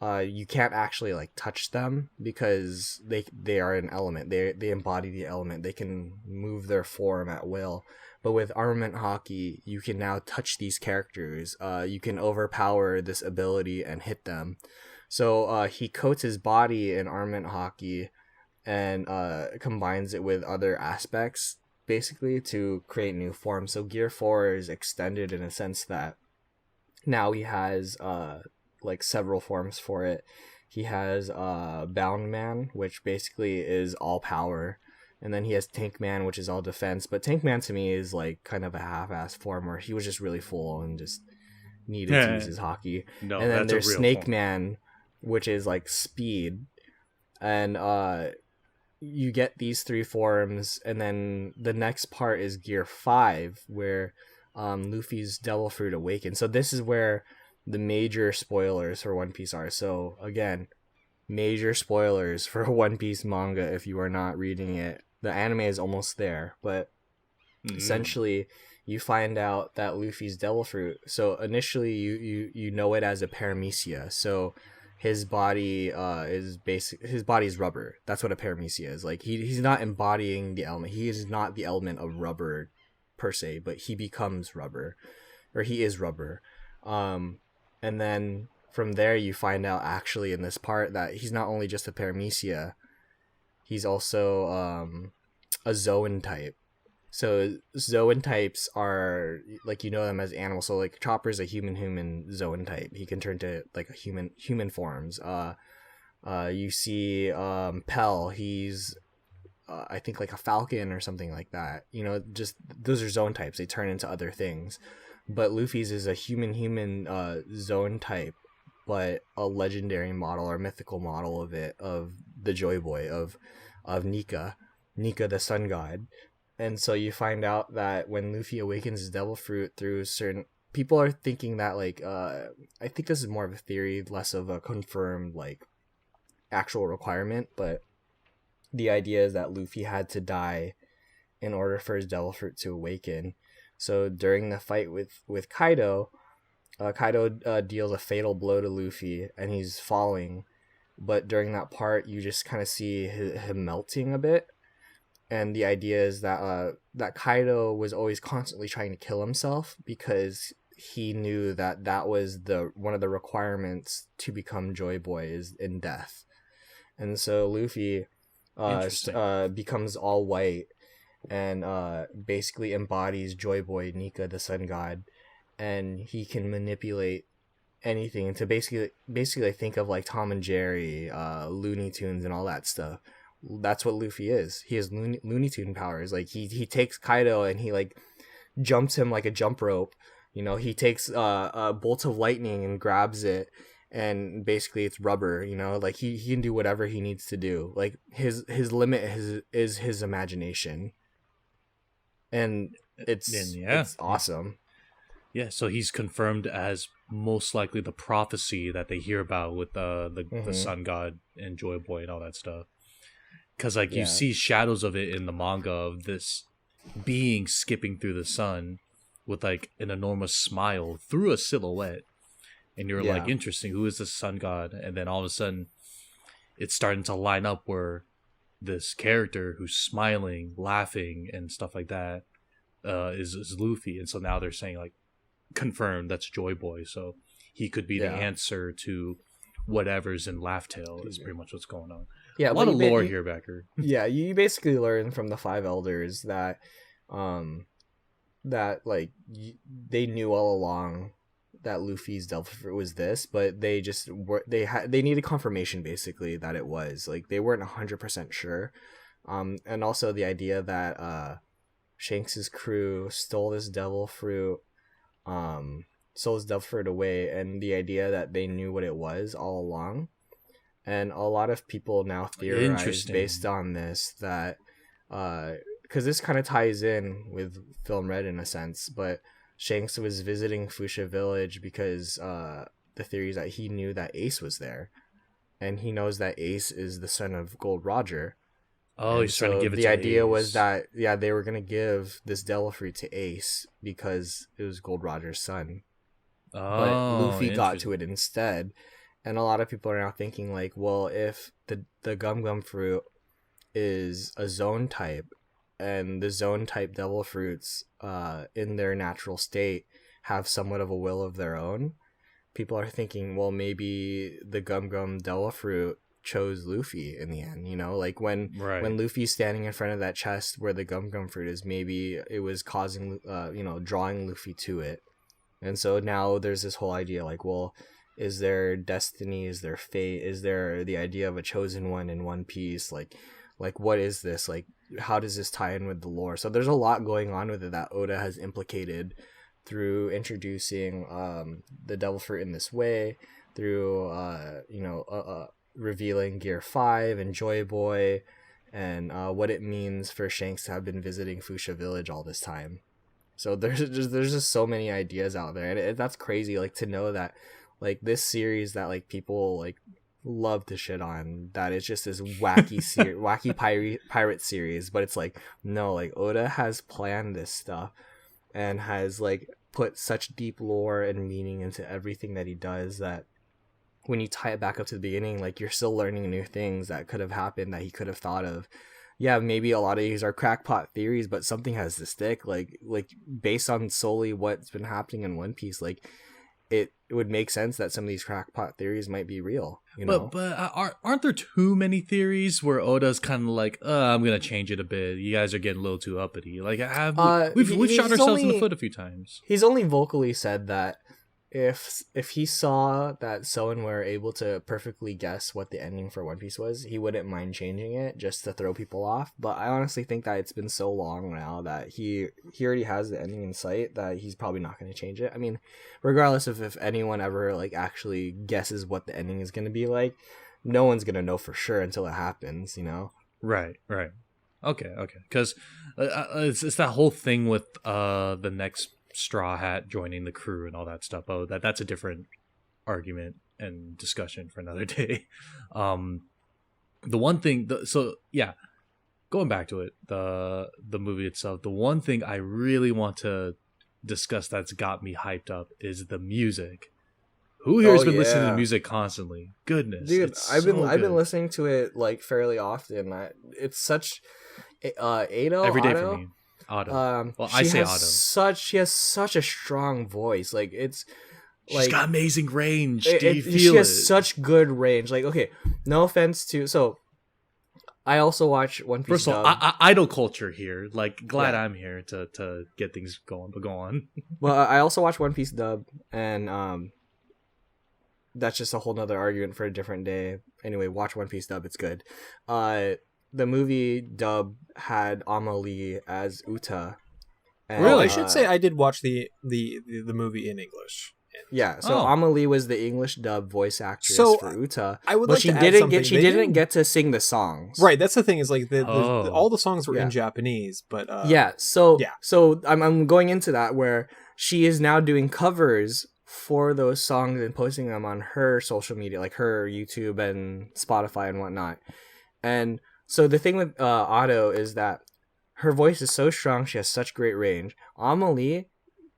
you can't actually like touch them because they are an element. They embody the element. They can move their form at will. But with Armament Haki, you can now touch these characters. You can overpower this ability and hit them. So he coats his body in armament hockey and combines it with other aspects basically to create new forms. So Gear 4 is extended in a sense that now he has like several forms for it. He has Bound Man, which basically is all power. And then he has Tank Man, which is all defense. But Tank Man to me is like kind of a half-assed form where he was just really full and just needed to use his hockey. No, And then that's there's a real Snake form. Man, which is like speed. And you get these three forms, and then the next part is Gear 5, where Luffy's Devil Fruit awakens. So this is where the major spoilers for One Piece are. So again, major spoilers for One Piece manga if you are not reading it. The anime is almost there, but essentially you find out that Luffy's Devil Fruit. So initially you know it as a paramecia. So his body his body's rubber. That's what a paramecia is. Like he's not embodying the element. He is not the element of rubber per se, but he becomes rubber, or he is rubber. And then from there you find out actually in this part that he's not only just a paramecia, he's also a zoan type. So zoan types are like, you know them as animals. So like Chopper's a human zoan type. He can turn to like a human forms. You see Pell, he's I think like a falcon or something like that. You know, just those are zone types. They turn into other things. But Luffy's is a human zone type, but a legendary model or mythical model of it, of the Joy Boy, of Nika the sun god. And so you find out that when Luffy awakens his Devil Fruit through certain... People are thinking that, like, I think this is more of a theory, less of a confirmed, like, actual requirement, but the idea is that Luffy had to die in order for his Devil Fruit to awaken. So during the fight with Kaido, Kaido deals a fatal blow to Luffy, and he's falling. But during that part, you just kind of see him melting a bit. And the idea is that that Kaido was always constantly trying to kill himself because he knew that that was one of the requirements to become Joy Boy is in death. And so Luffy becomes all white and basically embodies Joy Boy, Nika, the sun god, and he can manipulate anything to basically think of like Tom and Jerry, Looney Tunes, and all that stuff. That's what Luffy is. He has Looney Tune powers. Like he takes Kaido and he like jumps him like a jump rope. You know, he takes a bolt of lightning and grabs it, and basically it's rubber. You know, like he can do whatever he needs to do. Like his limit is his imagination, and it's awesome. Yeah, so he's confirmed as most likely the prophecy that they hear about with the sun god and Joy Boy and all that stuff. Because like you see shadows of it in the manga of this being skipping through the sun with like an enormous smile through a silhouette, and you're like, interesting, who is this sun god? And then all of a sudden it's starting to line up where this character who's smiling, laughing, and stuff like that is Luffy. And so now they're saying like, confirmed, that's Joy Boy, so he could be the answer to whatever's in Laugh Tale is pretty much what's going on. Yeah, a lot of lore here, Becker. Yeah, you basically learn from the five elders that like they knew all along that Luffy's Devil Fruit was this, but they just they needed confirmation basically that it was. Like they weren't 100% sure. And also the idea that Shanks's crew stole this Devil Fruit away, and the idea that they knew what it was all along. And a lot of people now theorize based on this that because this kind of ties in with Film Red in a sense, but Shanks was visiting Fuchsia Village because the theory is that he knew that Ace was there, and he knows that Ace is the son of Gold Roger. Oh, and he's trying to give it to the idea Ace. was that they were gonna give this Devil Fruit to Ace because it was Gold Roger's son. But Luffy got to it instead. And a lot of people are now thinking like, well, if the Gum Gum Fruit is a zone type, and the zone type Devil Fruits in their natural state have somewhat of a will of their own, people are thinking, well, maybe the Gum Gum Devil Fruit chose Luffy in the end, you know, like when Luffy's standing in front of that chest where the Gum Gum Fruit is, maybe it was causing drawing Luffy to it. And so now there's this whole idea like, well, is there destiny, is there fate, is there the idea of a chosen one in One Piece, like what is this, like how does this tie in with the lore? So there's a lot going on with it that Oda has implicated through introducing the Devil Fruit in this way, through revealing Gear 5 and Joy Boy, and what it means for Shanks to have been visiting Fuchsia Village all this time. So there's just so many ideas out there, and that's crazy, like to know that like this series that like people like love to shit on, that it's just this wacky wacky pirate series, but it's like, no, like Oda has planned this stuff and has like put such deep lore and meaning into everything that he does, that when you tie it back up to the beginning, like you're still learning new things that could have happened, that he could have thought of. Yeah, maybe a lot of these are crackpot theories, but something has to stick. Like based on solely what's been happening in One Piece, like it would make sense that some of these crackpot theories might be real. You know, but aren't there too many theories where Oda's kind of like, I'm gonna change it a bit. You guys are getting a little too uppity. Like we've shot ourselves in the foot a few times. He's only vocally said that if he saw that someone were able to perfectly guess what the ending for One Piece was, he wouldn't mind changing it just to throw people off. But I honestly think that it's been so long now that he already has the ending in sight, that he's probably not going to change it. I mean, regardless of if anyone ever like actually guesses what the ending is going to be like, no one's going to know for sure until it happens, you know? Right. Okay. Because it's that whole thing with the next Straw Hat joining the crew and all that stuff. Oh, that's a different argument and discussion for another day. The one thing, going back to it, the movie itself, the one thing I really want to discuss that's got me hyped up is the music. Who here has been listening to music constantly? Goodness, dude, I've been listening to it like fairly often. It's such Ado every day Otto? For me. Otto. I say Otto. She has such a strong voice. Like it's she's got amazing range. Do you feel she has such good range. Like, okay, no offense to I also watch One Piece. First of all, idol culture here. Like, glad I'm here to get things going. But go on. Well, I also watch One Piece dub, and that's just a whole nother argument for a different day. Anyway, watch One Piece dub. It's good. The movie dub had Amelie as Uta. And, really? I should say I did watch the movie in English. Yeah, so Amelie was the English dub voice actress for Uta. I would like to add something. She didn't get to sing the songs. Right, that's the thing, is like all the songs were in Japanese, but so I'm going into that where she is now doing covers for those songs and posting them on her social media, like her YouTube and Spotify and whatnot. And so the thing with Otto is that her voice is so strong, she has such great range. Amelie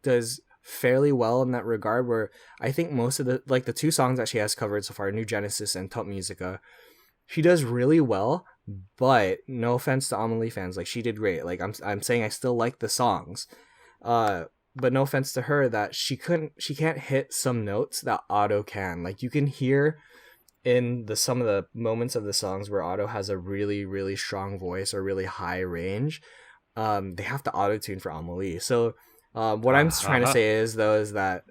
does fairly well in that regard, where I think most of the two songs that she has covered so far, New Genesis and Top Musica, she does really well. But no offense to Amelie fans, like she did great. Like I'm saying I still like the songs. But no offense to her that she can't hit some notes that Otto can. Like you can hear in some of the moments of the songs where Otto has a really, really strong voice or really high range, they have to auto-tune for Amelie. So what I'm trying to say is that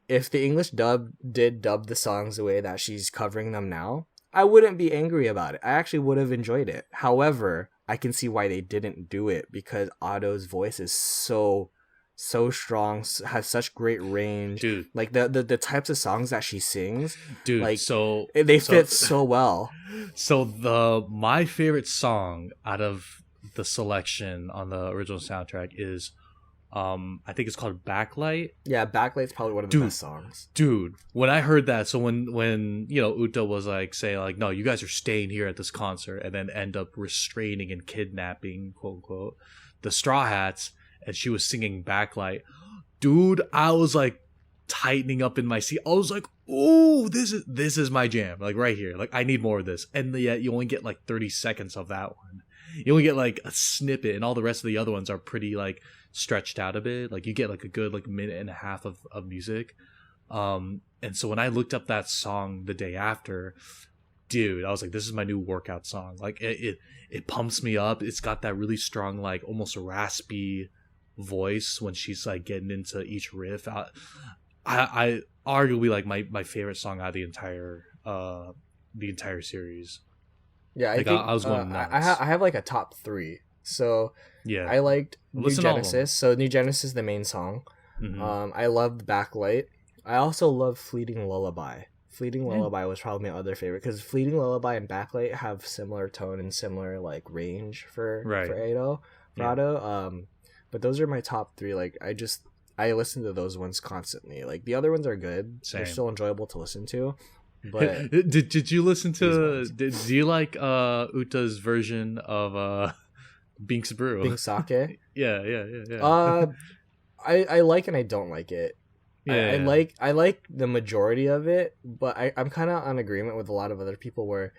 if the English dub did dub the songs the way that she's covering them now, I wouldn't be angry about it. I actually would have enjoyed it. However, I can see why they didn't do it, because Otto's voice is so strong, has such great range, dude. Like the types of songs that she sings, dude, like they fit so well. So my favorite song out of the selection on the original soundtrack is I think it's called Backlight. Yeah, Backlight's probably one of the best songs. Dude, when I heard that, so when Uta was like saying like, no, you guys are staying here at this concert, and then end up restraining and kidnapping, quote unquote, the Straw Hats, and she was singing Backlight, dude, I was like tightening up in my seat. I was like, oh, this is my jam, like right here. Like I need more of this. And yet you only get like 30 seconds of that one. You only get like a snippet, and all the rest of the other ones are pretty like stretched out a bit. Like you get like a good like minute and a half of music. And so when I looked up that song the day after, dude, I was like, this is my new workout song. Like it pumps me up. It's got that really strong, like almost raspy voice when she's like getting into each riff. I arguably like my favorite song out of the entire series. Yeah, I like, think I was going nuts. I have like a top 3. So Yeah, I liked New Listen to all of them. Genesis. So New Genesis is the main song. Mhm. I loved Backlight. I also love Fleeting Lullaby. Fleeting Lullaby was probably my other favorite because Fleeting Lullaby and Backlight have similar tone and similar like range for Ado. But those are my top 3. Like I listen to those ones constantly. Like the other ones are good. Same. They're still enjoyable to listen to. But did you listen to? Do you like Uta's version of Binks Brew? Bing Sake. Yeah. I like and I don't like it. Yeah, I like the majority of it, but I'm kind of on agreement with a lot of other people where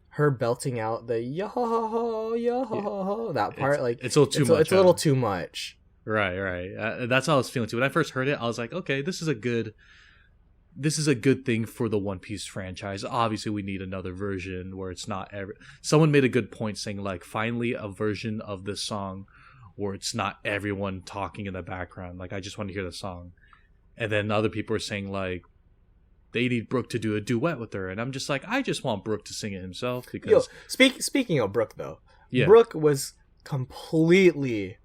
her belting out the yo ho ho yo ho ho ho, that part, it's a little too much. It's a little too much. Right. That's how I was feeling too. When I first heard it, I was like, okay, this is a good thing for the One Piece franchise. Obviously, we need another version where it's not someone made a good point saying like, finally a version of this song where it's not everyone talking in the background. Like, I just want to hear the song. And then other people are saying like, they need Brook to do a duet with her, and I'm just like, I just want Brook to sing it himself because. Speaking of Brook though, yeah. Brook was completely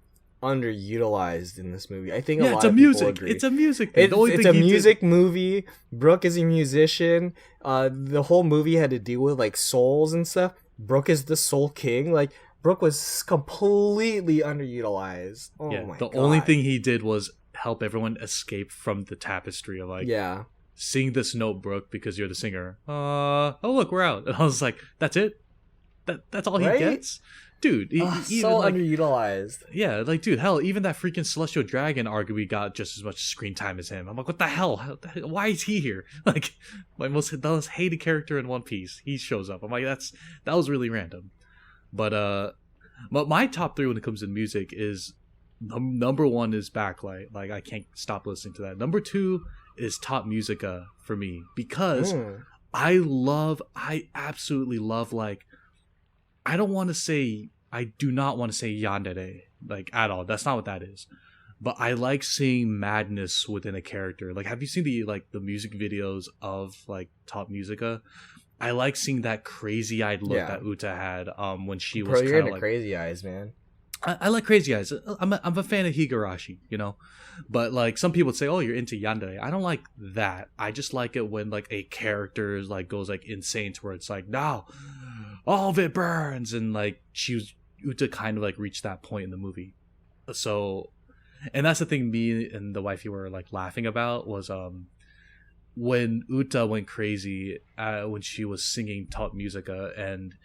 underutilized in this movie. I think a lot of people agree. It's a music. It's a music movie. Brook is a musician. The whole movie had to deal with like souls and stuff. Brook is the soul king. Like Brook was completely underutilized. Oh my god. The only thing he did was help everyone escape from the tapestry of like, sing this note, Brook, because you're the singer. Oh look, we're out. And I was like, that's it. That's all he gets. Dude, so like, underutilized. Yeah, like, dude, hell, even that freaking Celestial Dragon arguably got just as much screen time as him. I'm like, what the hell? Why is he here? Like, the most hated character in One Piece. He shows up. I'm like, that was really random. But my top 3 when it comes to music is number 1 is Backlight. Like, I can't stop listening to that. Number 2 is Top Musica for me because I absolutely love, like, I do not want to say yandere, like, at all. That's not what that is. But I like seeing madness within a character. Like, have you seen the music videos of, like, Top Musica? I like seeing that crazy-eyed look that Uta had when she was you're into like, crazy eyes, man. I like crazy eyes. I'm a fan of Higurashi, you know? But, like, some people would say, oh, you're into yandere. I don't like that. I just like it when, like, a character is, like, goes, like, insane to where it's like, now all of it burns, and like Uta kind of like reached that point in the movie. So, and that's the thing me and the wifey were like laughing about was when Uta went crazy when she was singing Top Musica, and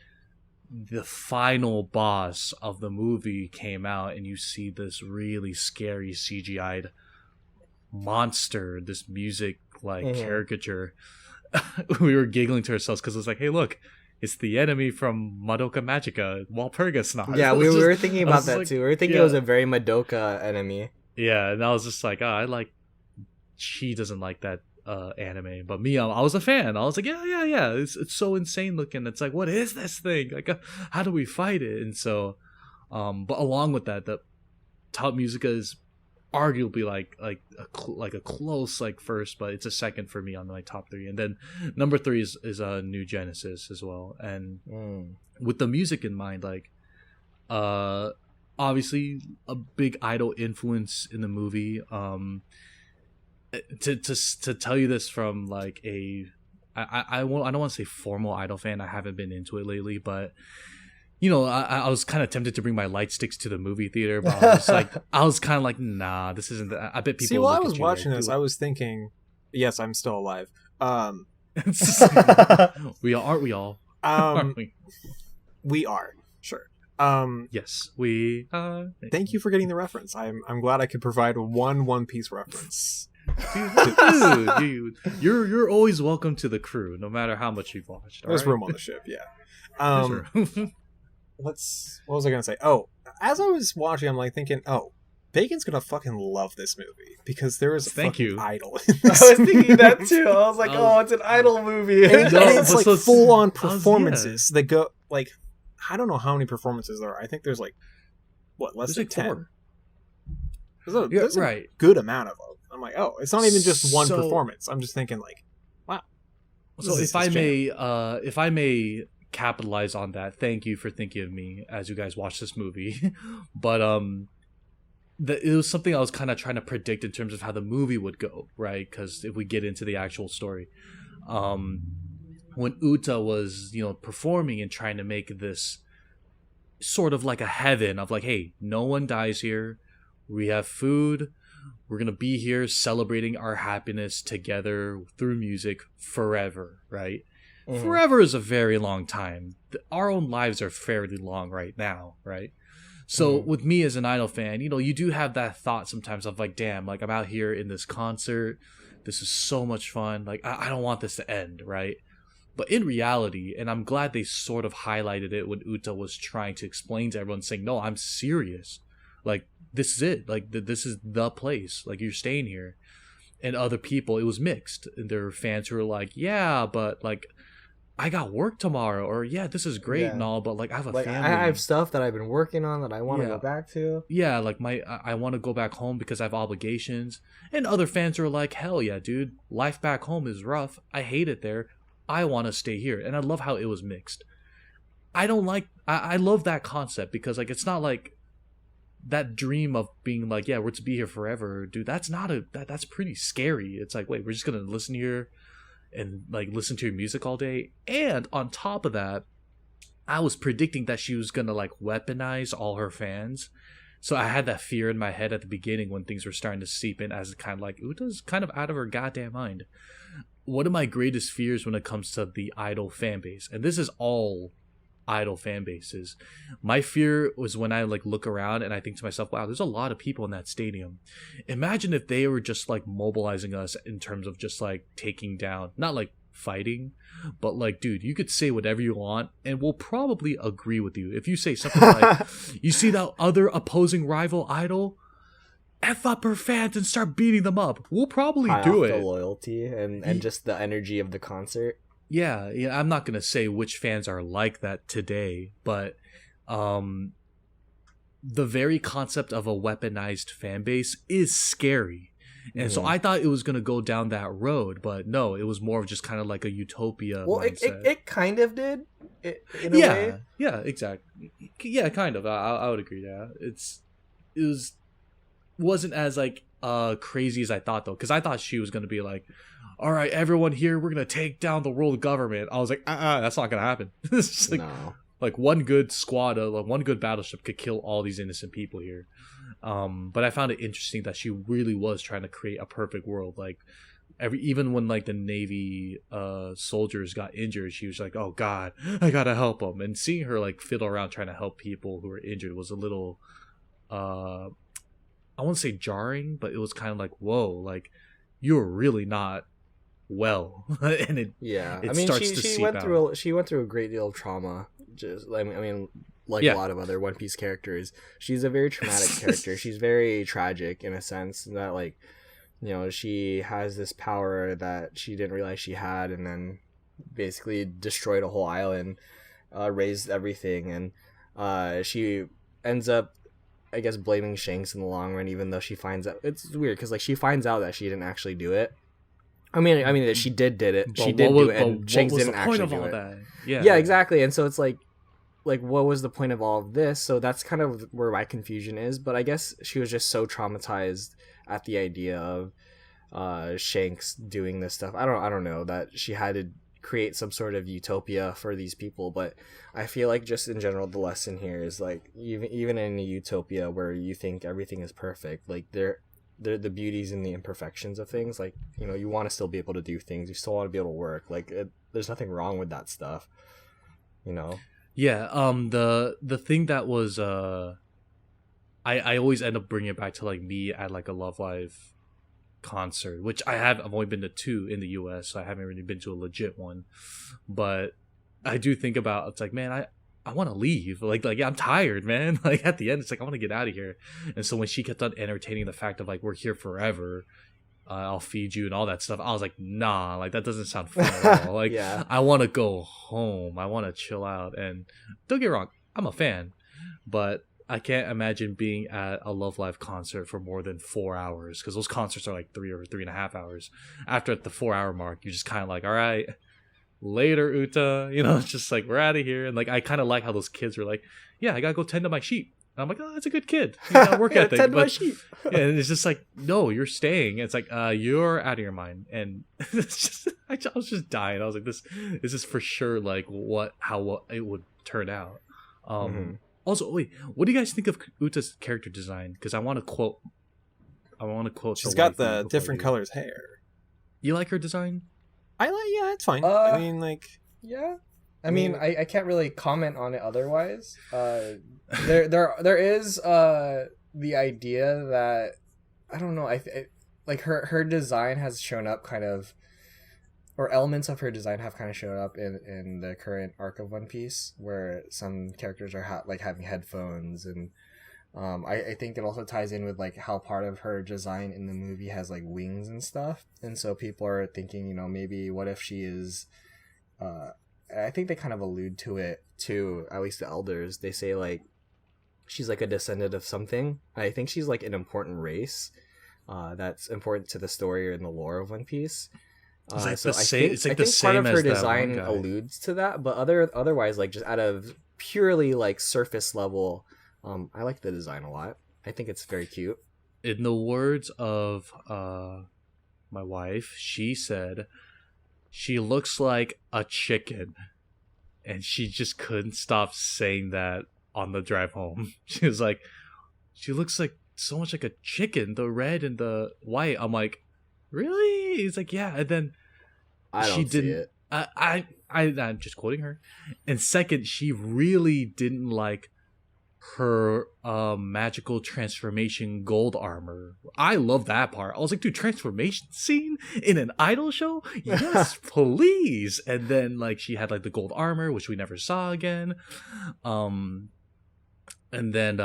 the final boss of the movie came out, and you see this really scary CGI'd monster, this music like caricature. We were giggling to ourselves because it was like, hey, look, it's the enemy from Madoka Magica, Walpurga Snot. Yeah, we were thinking about that too. We were thinking it was a very Madoka enemy. Yeah, and I was just like, she doesn't like that anime, but me, I was a fan. I was like, yeah, it's so insane looking. It's like, what is this thing? Like, how do we fight it? And so, but along with that, the Top Musica is arguably like a close like first, but it's a second for me on my top 3. And then number 3 is New Genesis as well. And with the music in mind, like obviously a big idol influence in the movie. To tell you this from like I don't want to say formal idol fan. I haven't been into it lately, but you know, I was kind of tempted to bring my light sticks to the movie theater, but I was kind of like, nah, this isn't. I bet people. See, while I was watching this, I was thinking, yes, I'm still alive. We are, aren't we all? Aren't we? We are, sure. Yes, we are. Thank you for getting the reference. I'm glad I could provide one Piece reference. Dude, you're always welcome to the crew, no matter how much you've watched. There's room on the ship, yeah. What was I gonna say? Oh, as I was watching, I'm like thinking, oh, Bacon's gonna fucking love this movie because there is a Thank fucking you. idol. I was thinking that too. I was like, oh, it's an idol movie. And No, it's but like full on yeah. performances that go like, I don't know how many performances there are. I think there's like less There's than like 10. 4. There's a right. good amount of them. I'm like, oh, it's not even just one So- performance. I'm just thinking like, wow. So This is if I his if I may capitalize on that, thank you for thinking of me as you guys watch this movie. But it was something I was kind of trying to predict in terms of how the movie would go, right? Because if we get into the actual story, when Uta was performing and trying to make this sort of like a heaven of like, hey, no one dies here, we have food. We're going to be here celebrating our happiness together through music forever, right? Mm-hmm. Forever is a very long time. Our own lives are fairly long right now, right? So with me as an idol fan, you do have that thought sometimes of like, damn, like I'm out here in this concert. This is so much fun. Like, I don't want this to end, right? But in reality, and I'm glad they sort of highlighted it when Uta was trying to explain to everyone, saying, no, I'm serious. Like, this is it. Like, this is the place. Like, you're staying here. And other people, it was mixed. And there were fans who were like, yeah, but, like, I got work tomorrow. Or, yeah, this is great and all, but, like, I have a family. I have stuff that I've been working on that I want to go back to. Yeah, like, I want to go back home because I have obligations. And other fans were like, hell yeah, dude. Life back home is rough. I hate it there. I want to stay here. And I love how it was mixed. I love that concept because, like, it's not like that dream of being like, yeah, we're to be here forever, dude. That's that's pretty scary. It's like, wait, we're just gonna listen here and like listen to your music all day. And on top of that, I was predicting that she was gonna like weaponize all her fans. So I had that fear in my head at the beginning when things were starting to seep in as kind of like, Uta's kind of out of her goddamn mind. One of my greatest fears when it comes to the idol fan base, and this is all idol fan bases, my fear was when I like look around and I think to myself, wow, there's a lot of people in that stadium. Imagine if they were just like mobilizing us in terms of just like taking down, not like fighting, but like, dude, you could say whatever you want and we'll probably agree with you. If you say something like, you see that other opposing rival idol, F up her fans and start beating them up, we'll probably do it. The loyalty and just the energy of the concert. Yeah, I'm not gonna say which fans are like that today, but the very concept of a weaponized fan base is scary. And so I thought it was gonna go down that road, but no, it was more of just kind of like a utopia. Well, it kind of did. In a way. Yeah, exactly. Yeah, kind of. I would agree. Yeah, it wasn't as like crazy as I thought though, because I thought she was gonna be like, all right, everyone here, we're gonna take down the world government. I was like, that's not gonna happen. It's just like, no. Like one good squad, like one good battleship could kill all these innocent people here. But I found it interesting that she really was trying to create a perfect world. Like even when like the Navy soldiers got injured, she was like, oh God, I gotta help them. And seeing her like fiddle around trying to help people who were injured was a little, I won't say jarring, but it was kind of like, whoa, like you're really not well. And it starts to seep out. She went through a great deal of trauma. Just I mean a lot of other One Piece characters, she's a very traumatic character. She's very tragic in a sense that, like, she has this power that she didn't realize she had, and then basically destroyed a whole island, raised everything, and she ends up, I guess, blaming Shanks in the long run, even though she finds out it's weird because like she finds out that she didn't actually do it. I mean that she did it. But she did do it, and Shanks didn't actually do it. That? Yeah, exactly. And so it's like what was the point of all of this? So that's kind of where my confusion is. But I guess she was just so traumatized at the idea of Shanks doing this stuff. I don't know, that she had to create some sort of utopia for these people. But I feel like just in general, the lesson here is like even in a utopia where you think everything is perfect, like they're the beauties and the imperfections of things. Like, you want to still be able to do things. You still want to be able to work. Like there's nothing wrong with that stuff. Yeah. The thing that was I always end up bringing it back to like me at like a Love Live concert, which I've only been to 2 in the US, so I haven't really been to a legit one. But I do think about, it's like, man, I want to leave. Like I'm tired, man. Like at the end, it's like I want to get out of here. And so when she kept on entertaining the fact of like we're here forever, I'll feed you and all that stuff, I was like, nah, like that doesn't sound fun at all. Like Yeah. I want to go home. I want to chill out. And don't get me wrong, I'm a fan, but I can't imagine being at a Love Live concert for more than 4 hours, because those concerts are like 3 or 3.5 hours. After at the 4 hour mark, you're just kind of like, all right, later, Uta. You know, it's just like we're out of here. And like I kind of like how those kids were like, yeah, I gotta go tend to my sheep. And I'm like, oh, that's a good kid. He's got work ethic. Tend to my But sheep. yeah, and it's just like, no, you're staying. It's like, you're out of your mind. And it's just, I was just dying. I was like, this is for sure like how it would turn out. Also, wait, what do you guys think of Uta's character design? Because I want to quote. She's got the different colors hair. You like her design? Yeah, it's fine. I mean, like, yeah. I mean, I can't really comment on it otherwise. There is the idea that I don't know. Like her design has shown up kind of, or elements of her design have kind of shown up in the current arc of One Piece, where some characters are like having headphones, and I think it also ties in with like how part of her design in the movie has like wings and stuff, and so people are thinking, maybe what if she is, I think they kind of allude to it too, at least the elders. They say like she's like a descendant of something. I think she's like an important race that's important to the story or in the lore of One Piece. It's like so the same. I think part of her design alludes to that, but otherwise, like just out of purely like surface level, I like the design a lot. I think it's very cute. In the words of my wife, she said she looks like a chicken, and she just couldn't stop saying that on the drive home. She was like, she looks like so much like a chicken, the red and the white. I'm like, really? He's like, yeah. And then I don't see it. I'm just quoting her. And second, she really didn't like her magical transformation gold armor. I love that part. I was like, dude, transformation scene in an idol show? Yes, please. And then like she had like the gold armor, which we never saw again. And then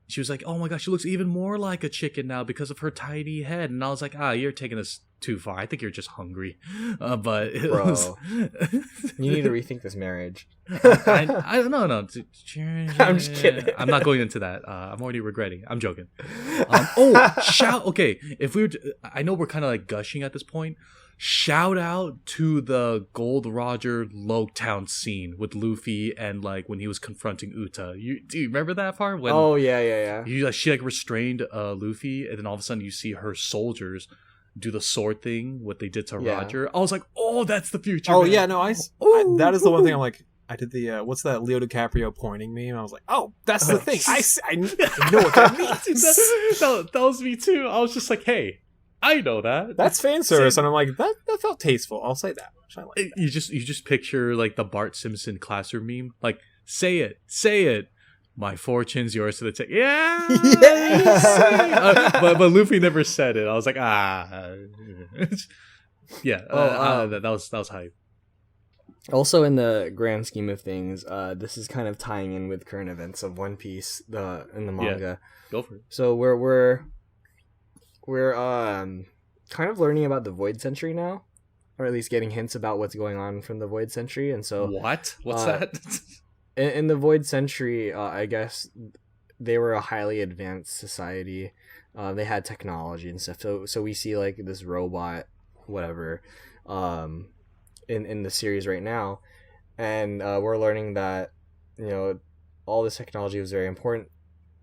she was like, oh my gosh, she looks even more like a chicken now because of her tiny head. And I was like, you're taking this too far. I think you're just hungry. But it was... You need to rethink this marriage. I don't know. No. I'm just kidding. I'm not going into that. I'm already regretting. I'm joking. Okay, if we were I know we're kind of like gushing at this point. Shout out to the Gold Roger Loketown scene with Luffy and like when he was confronting Uta. Do you remember that part? When she like restrained Luffy, and then all of a sudden you see her soldiers do the sword thing, what they did to Roger. I was like, oh, that's the future. Oh, man. yeah, no, that is the one thing I'm like, I did the, what's that Leo DiCaprio pointing meme? I was like, oh, that's the thing. I know what that means. that was me too. I was just like, hey, I know that. That's fan service. And I'm like, that felt tasteful. I'll say that much. I like that. You just picture like the Bart Simpson classroom meme. Like, say it. My fortune's yours to the take. Yeah. But Luffy never said it. I was like, yeah. That was hype. Also, in the grand scheme of things, this is kind of tying in with current events of One Piece, in the manga. Yeah. Go for it. So we're kind of learning about the Void Century now, or at least getting hints about what's going on from the Void Century. And so, what's that? In the Void Century, I guess they were a highly advanced society. They had technology and stuff. So we see like this robot, whatever, in the series right now, and we're learning that all this technology was very important.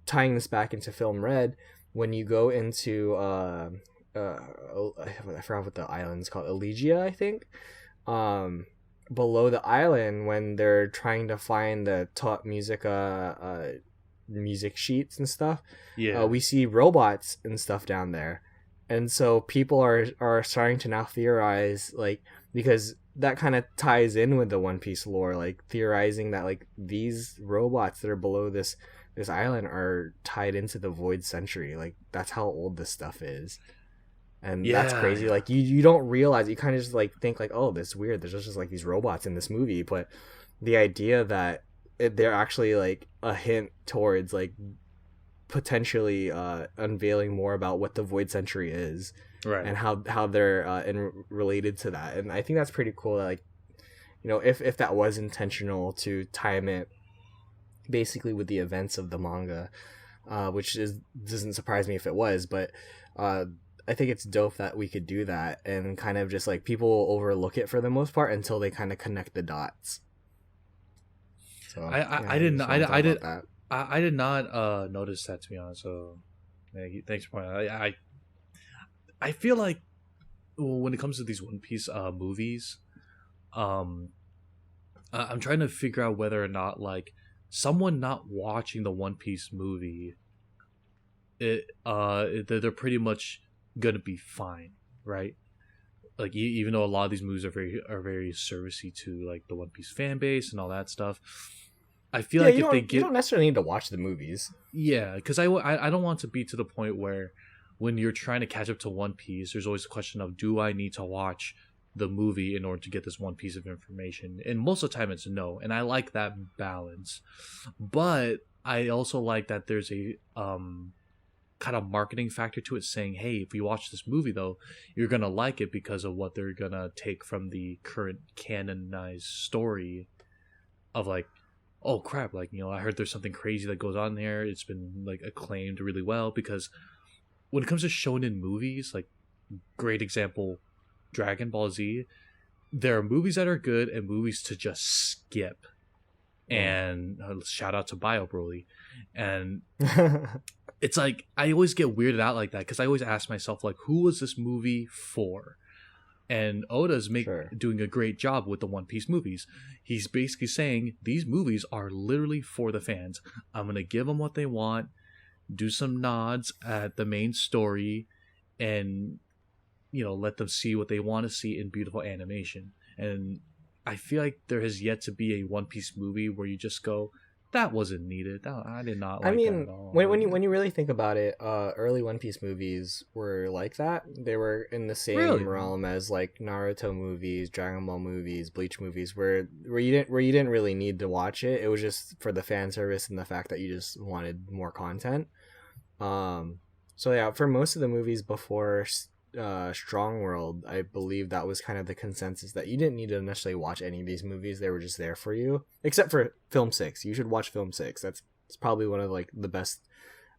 Tying this back into Film Red, when you go into I forgot what the island's called, Elegia, I think. Below the island, when they're trying to find the top music sheets and stuff, we see robots and stuff down there, and so people are starting to now theorize, like, because that kind of ties in with the One Piece lore, like theorizing that like these robots that are below this island are tied into the Void Century. Like that's how old this stuff is. And that's crazy. Like you don't realize, you kind of just like think like, oh, this is weird. There's just like these robots in this movie, but the idea that they're actually like a hint towards like potentially unveiling more about what the Void Century is, Right. and how they're related to that. And I think that's pretty cool. Like, if that was intentional to time it basically with the events of the manga, which doesn't surprise me if it was, but I think it's dope that we could do that, and kind of just like people overlook it for the most part until they kind of connect the dots. So I didn't I did not notice that, to be honest. So thanks for pointing out. I feel like when it comes to these One Piece movies, I'm trying to figure out whether or not like someone not watching the One Piece movie, they're pretty much gonna be fine, right? Like even though a lot of these movies are very servicey to like the One Piece fan base and all that stuff, I feel like if they get, you don't necessarily need to watch the movies. Yeah, because I don't want to be to the point where when you're trying to catch up to One Piece, there's always a question of, do I need to watch the movie in order to get this one piece of information? And most of the time it's no, and I like that balance. But I also like that there's a kind of marketing factor to it, saying, hey, if you watch this movie though, you're gonna like it because of what they're gonna take from the current canonized story of like, oh crap, like, I heard there's something crazy that goes on there. It's been like acclaimed really well. Because when it comes to shonen movies, like great example, Dragon Ball Z, there are movies that are good and movies to just skip. And shout out to Bio Broly. And it's like, I always get weirded out like that, because I always ask myself, like, who was this movie for? And Oda's doing a great job with the One Piece movies. He's basically saying these movies are literally for the fans. I'm going to give them what they want, do some nods at the main story, and let them see what they want to see in beautiful animation. And I feel like there has yet to be a One Piece movie where you just go, that wasn't needed. I did not like that at all. when you really think about it, early One Piece movies were like that. They were in the same realm as like Naruto movies, Dragon Ball movies, Bleach movies, where you didn't really need to watch it. It was just for the fan service and the fact that you just wanted more content. So yeah, for most of the movies before Strong World, I believe that was kind of the consensus, that you didn't need to necessarily watch any of these movies. They were just there for you, except for Film 6. You should watch Film 6. It's probably one of like the best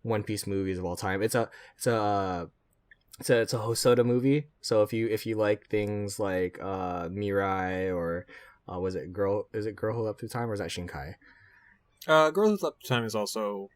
One Piece movies of all time. It's a Hosoda movie. So if you like things like Mirai, or was it Girl Who Leapt Through Time, or is that Shinkai? Girl Who Leapt Through Time is also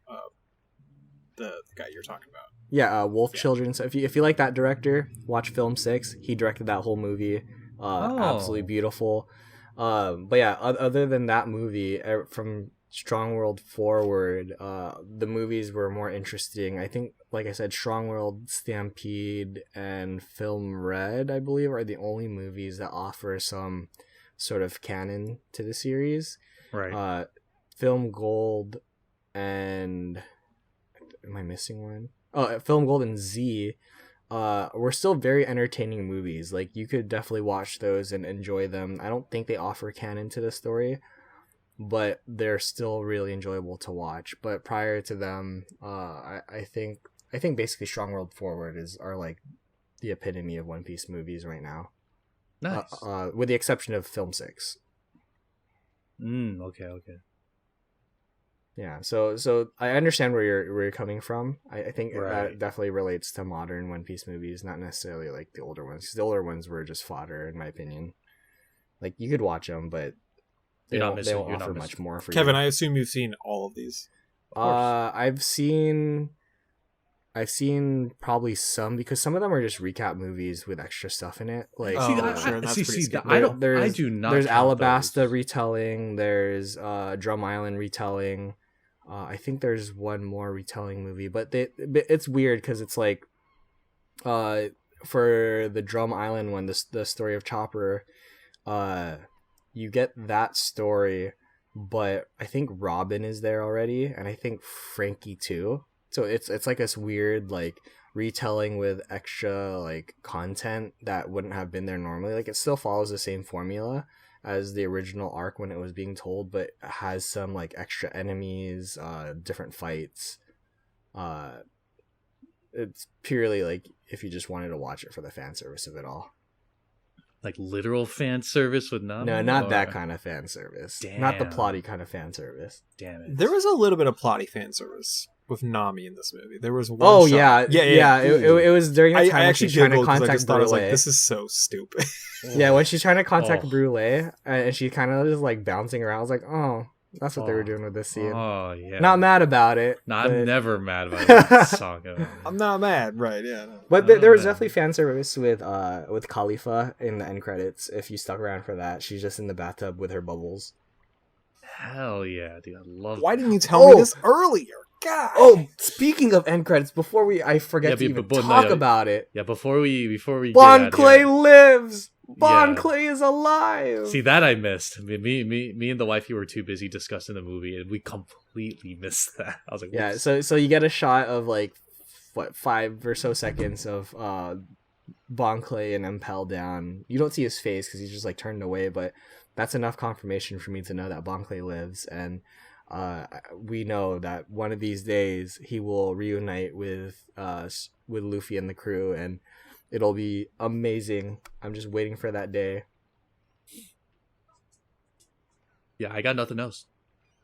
the guy you're talking about. Yeah, Wolf Children. So if you like that director, watch Film 6. He directed that whole movie. Absolutely beautiful. But yeah, other than that movie, from Strong World forward, the movies were more interesting. I think, like I said, Strong World, Stampede, and Film Red, I believe, are the only movies that offer some sort of canon to the series. Right. Film Gold and... Am I missing one? Oh, Film Gold and Z were still very entertaining movies. Like, you could definitely watch those and enjoy them. I don't think they offer canon to the story, but they're still really enjoyable to watch. But prior to them, I think basically Strong World forward are like the epitome of One Piece movies right now. Nice. With the exception of Film 6. Okay. Yeah, so I understand where you're coming from. I think Right. that definitely relates to modern One Piece movies, not necessarily like the older ones. The older ones were just fodder, in my opinion. Like, you could watch them, but they don't offer much more for Kevin, you. I assume you've seen all of these. I've seen probably some, because some of them are just recap movies with extra stuff in it. Like, that's pretty sketchy. I do not. There's count Alabasta those. retelling. There's Drum Island retelling. I think there's one more retelling movie, but it's weird because it's like, for the Drum Island one, the story of Chopper, you get that story, but I think Robin is there already, and I think Frankie too. So it's like this weird like retelling with extra like content that wouldn't have been there normally. Like, it still follows the same formula as the original arc when it was being told, but has some like extra enemies, different fights. It's purely like if you just wanted to watch it for the fan service of it all. Like literal fan service with Nami? No, not or... that kind of fan service. Damn. Not the plotty kind of fan service. Damn it. There was a little bit of plotty fan service with Nami in this movie. There was one Oh shot. yeah. It was during the time I when actually she's trying to giggled 'cause I contact just thought I was like, Brule. this is so stupid. Yeah, when she's trying to contact Oh. Brule, and she kind of just like bouncing around. I was like, oh, that's what they were doing with this scene. Oh, yeah. Not mad about it. No, but- I'm never mad about this saga. I'm not mad, right? Yeah. No. But Oh, there was man. definitely fan service with Khalifa in the end credits. If you stuck around for that, she's just in the bathtub with her bubbles. Hell yeah, dude. I love Why didn't you tell me this earlier? God. Oh, speaking of end credits, before I forget Yeah, to even but- talk no, about it. Yeah, before we Bon get out Clay here. lives. Bon Yeah. Clay is alive. See, that I missed. Me and the wifey were too busy discussing the movie, and we completely missed that. I was like, Yeah, whoops. so you get a shot of like 5 or so seconds of Bon Clay and Impel down. You don't see his face because he's just like turned away, but that's enough confirmation for me to know that Bon Clay lives, and we know that one of these days he will reunite with Luffy and the crew, and it'll be amazing. I'm just waiting for that day. Yeah, I got nothing else.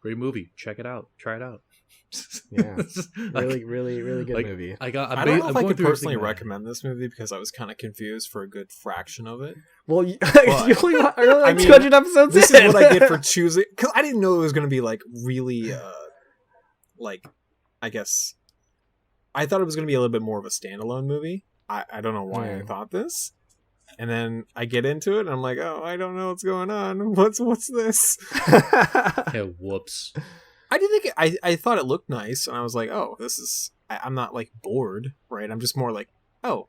Great movie. Check it out. Try it out. Yeah, Like, really good like, movie. I don't know if I could personally recommend this movie because I was kind of confused for a good fraction of it. Well, you But, only are only like I mean, 200 episodes This in. is what I get for choosing, because I didn't know it was going to be like really, like, I guess, I thought it was going to be a little bit more of a standalone movie. I don't know why I thought this. And then I get into it and I'm like, oh, I don't know what's going on. What's this? Yeah, whoops. I did think I thought it looked nice, and I was like, oh, this is. I'm not like bored, right? I'm just more like, oh,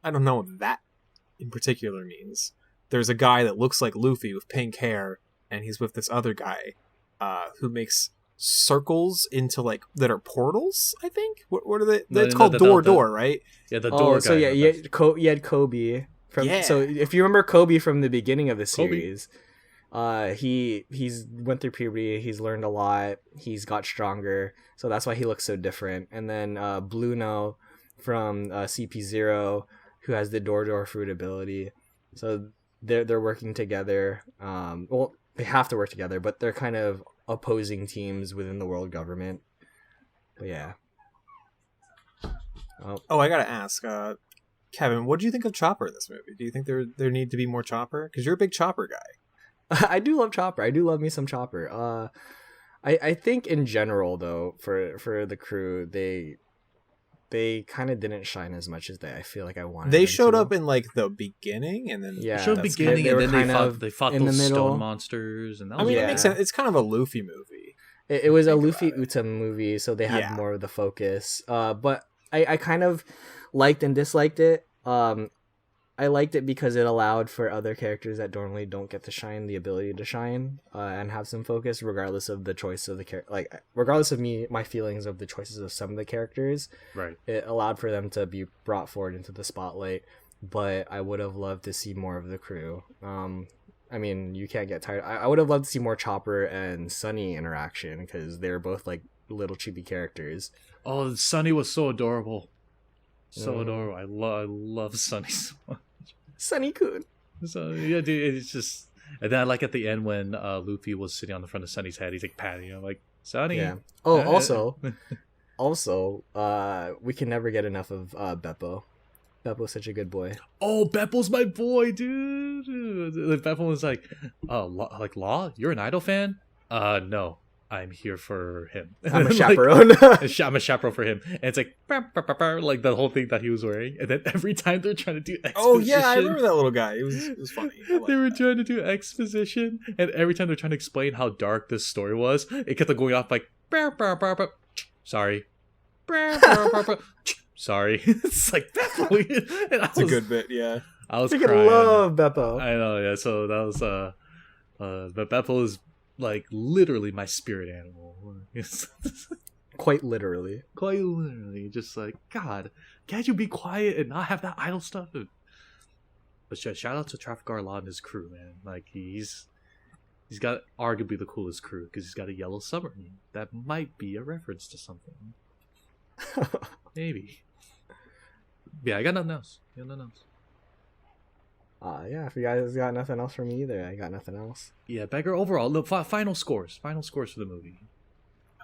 I don't know what that in particular means. There's a guy that looks like Luffy with pink hair, and he's with this other guy, who makes circles into like that are portals. I think. What are they? It's called door, right? Yeah, the door. So guy, yeah, you had Kobe from. Yeah. So if you remember Kobe from the beginning of the Kobe. series, he's went through puberty. He's learned a lot. He's got stronger. So that's why he looks so different. And then Bluno from CP0, who has the door fruit ability. So they're working together. Well, they have to work together, but they're kind of opposing teams within the world government. But yeah. Oh, I gotta ask, Kevin, what do you think of Chopper in this movie? Do you think there need to be more Chopper? Because you're a big Chopper guy. I do love Chopper. I do love me some Chopper. I think in general though, for the crew, they kind of didn't shine as much as I feel like I wanted. They them showed to. up in like the beginning, and then Yeah, Showed that's beginning, they and were then kind they of fought in the those middle. stone monsters, and that I was mean, Yeah. it makes sense. It's kind of a Luffy movie. It was a Think Luffy about it. Uta movie, so they had Yeah. more of the focus. But I kind of liked and disliked it. I liked it because it allowed for other characters that normally don't get to shine the ability to shine and have some focus, regardless of the choice of the character. Like, regardless of my feelings of the choices of some of the characters, right. it allowed for them to be brought forward into the spotlight. But I would have loved to see more of the crew. I mean, you can't get tired. I would have loved to see more Chopper and Sunny interaction because they're both like little chibi characters. Oh, Sunny was so adorable. So Mm. adorable. I love Sunny so much. Sunny-kun. So yeah, dude, it's just. And then I like at the end when Luffy was sitting on the front of Sunny's head, he's like patting him, like Sunny. Yeah. Oh, also, we can never get enough of Beppo. Beppo's such a good boy. Oh, Beppel's my boy, dude. Beppel was like, "Oh, Law, you're an Idol fan? No, I'm here for him. I'm a Like, chaperone. I'm a chaperone for him." And it's like, "Bah, bah, bah, bah," like the whole thing that he was wearing. And then every time they're trying to do exposition, Oh yeah, I remember that little guy. It was funny. I liked they were that. trying to do exposition, and every time they're trying to explain how dark this story was, it kept on going off like, "Bah, bah, bah, bah, sorry, bah, bah, bah, bah, sorry." It's like Beppo. And It's a good bit, yeah. I was Freaking crying. love Beppo. I know, yeah. So that was but Beppo is like literally my spirit animal. It's Quite literally. quite literally just like, God, can't you be quiet and not have that idle stuff? But shout out to Trafalgar Law and his crew, man. Like he's He's got arguably the coolest crew because he's got a yellow submarine. That might be a reference to something. Maybe. Yeah, I got nothing else. Yeah, if you guys got nothing else for me either, I got nothing else. Yeah, Becker, overall, look, final scores. Final scores for the movie.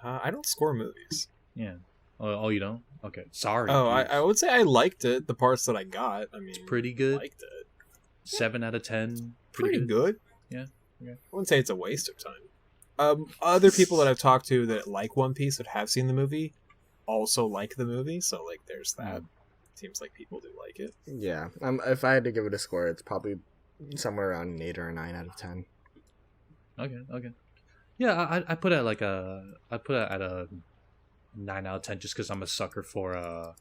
I don't score movies. Yeah. Oh, you don't? Okay, sorry. Oh, I would say I liked it. The parts that I got, I mean, It's pretty good. Liked it. 7 out of 10. Pretty good. Yeah. Okay. I wouldn't say it's a waste of time. Other people that I've talked to that like One Piece that have seen the movie also like the movie, so like there's that. Seems like people do like it. Yeah, if I had to give it a score, it's probably somewhere around an 8 or a 9 out of 10. Okay. Yeah, I put it at at a 9 out of 10 just because I'm a sucker for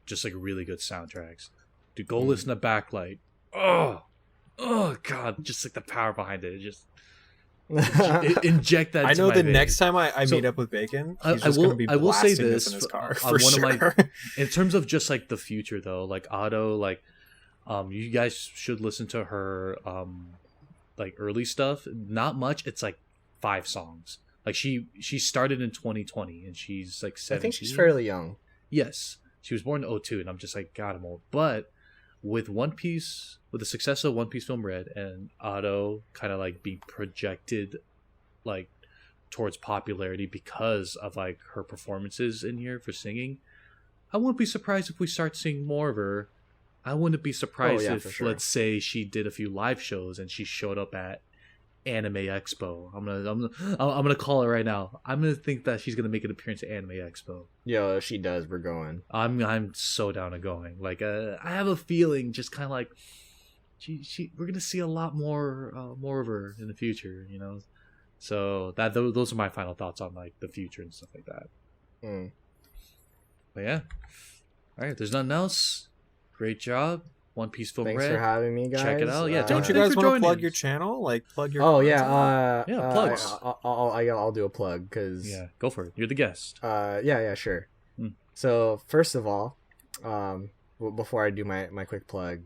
just like really good soundtracks. Dude, go listen to Backlight. Oh god, just like the power behind it. Just inject that. I know into my the next time I meet up with Bacon, he's just going to be blasting this in his car for sure. In terms of just like the future though, like Otto, like you guys should listen to her like early stuff. Not much. It's like 5 songs. Like she started in 2020 and she's like 17. I think she's fairly young. Yes, she was born in 2002, and I'm just like, God, I'm old. But with One Piece, with the success of One Piece Film Red and Otto kind of like being projected like towards popularity because of like her performances in here for singing, I wouldn't be surprised if we start seeing more of her. I wouldn't be surprised if, let's say, she did a few live shows and she showed up at Anime Expo. I'm gonna call it right now. I'm gonna think that she's gonna make an appearance at Anime Expo. Yo, if she does, we're going. I'm so down to going. Like I have a feeling, just kind of like we're gonna see a lot more of her in the future. You know, so those are my final thoughts on like the future and stuff like that. But yeah, all right. If there's nothing else, great job. One Piece Film Red. Thanks for having me, guys. Check it out. Yeah, don't you guys want to plug your channel? Like plug your. Oh yeah, plugs. I'll do a plug because go for it. You're the guest. Yeah, sure. So first of all, before I do my quick plug,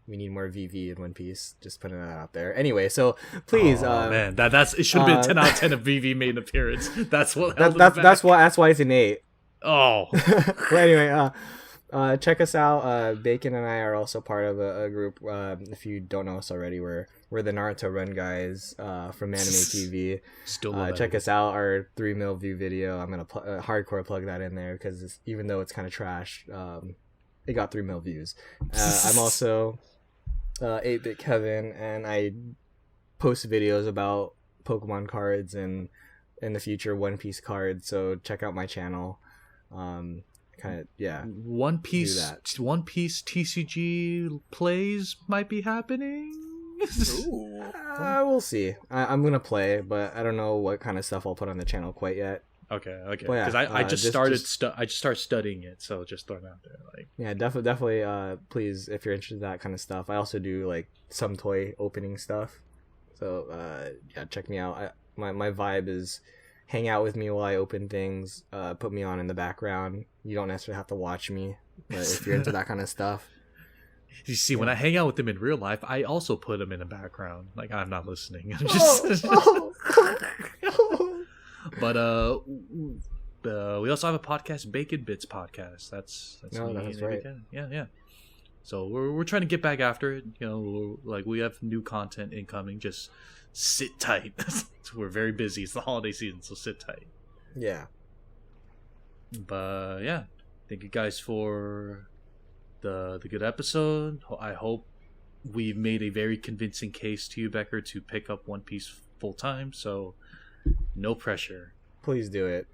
we need more VV in One Piece. Just putting that out there. Anyway, so please, man, that's it. Should have been 10 out of 10 if VV made an appearance. That's what. That's why it's an 8. Oh. But anyway, check us out. Bacon and I are also part of a group. If you don't know us already, we're the Naruto Run guys from Anime TV. Still check us out. Our 3 mil view video. I'm gonna hardcore plug that in there because even though it's kind of trash, it got 3 mil views. I'm also 8bitkevin, and I post videos about Pokemon cards and in the future One Piece cards. So check out my channel. One Piece TCG plays might be happening. We'll see. I'm gonna play, but I don't know what kind of stuff I'll put on the channel quite yet. Okay. Because I just started studying it, so just throwing it out there. Like, yeah, definitely. Please, if you're interested in that kind of stuff, I also do like some toy opening stuff. So yeah, check me out. My vibe is hang out with me while I open things. Put me on in the background. You don't necessarily have to watch me, but if you're into that kind of stuff. You see, when I hang out with them in real life, I also put them in the background. Like, I'm not listening. I'm just... But we also have a podcast, Bacon Bits Podcast. That's right. Yeah. So we're trying to get back after it. You know, like we have new content incoming. Just sit tight. We're very busy. It's the holiday season, so sit tight. Yeah. But yeah, thank you guys for the good episode. I hope we've made a very convincing case to you, Becker, to pick up One Piece full time. So no pressure. Please do it.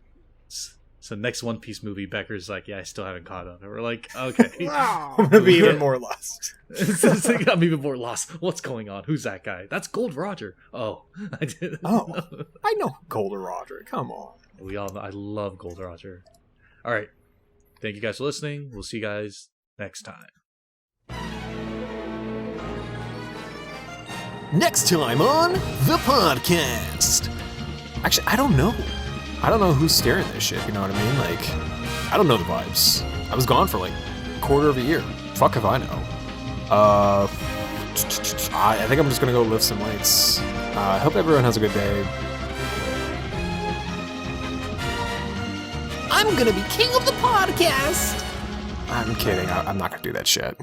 So next One Piece movie, Becker's like, yeah, I still haven't caught up. And we're like, okay. I'm gonna be even more lost. I'm even more lost. What's going on? Who's that guy? That's Gold Roger. Oh, I did. Oh, I know Gold Roger. Come on. We all know. I love Gold Roger. All right. Thank you guys for listening. We'll see you guys next time. Next time on the podcast. Actually, I don't know who's steering this ship, you know what I mean? Like, I don't know the vibes. I was gone for like a quarter of a year. Fuck if I know. I think I'm just gonna go lift some weights. I hope everyone has a good day. I'm gonna be king of the podcast. I'm kidding. I'm not gonna do that shit.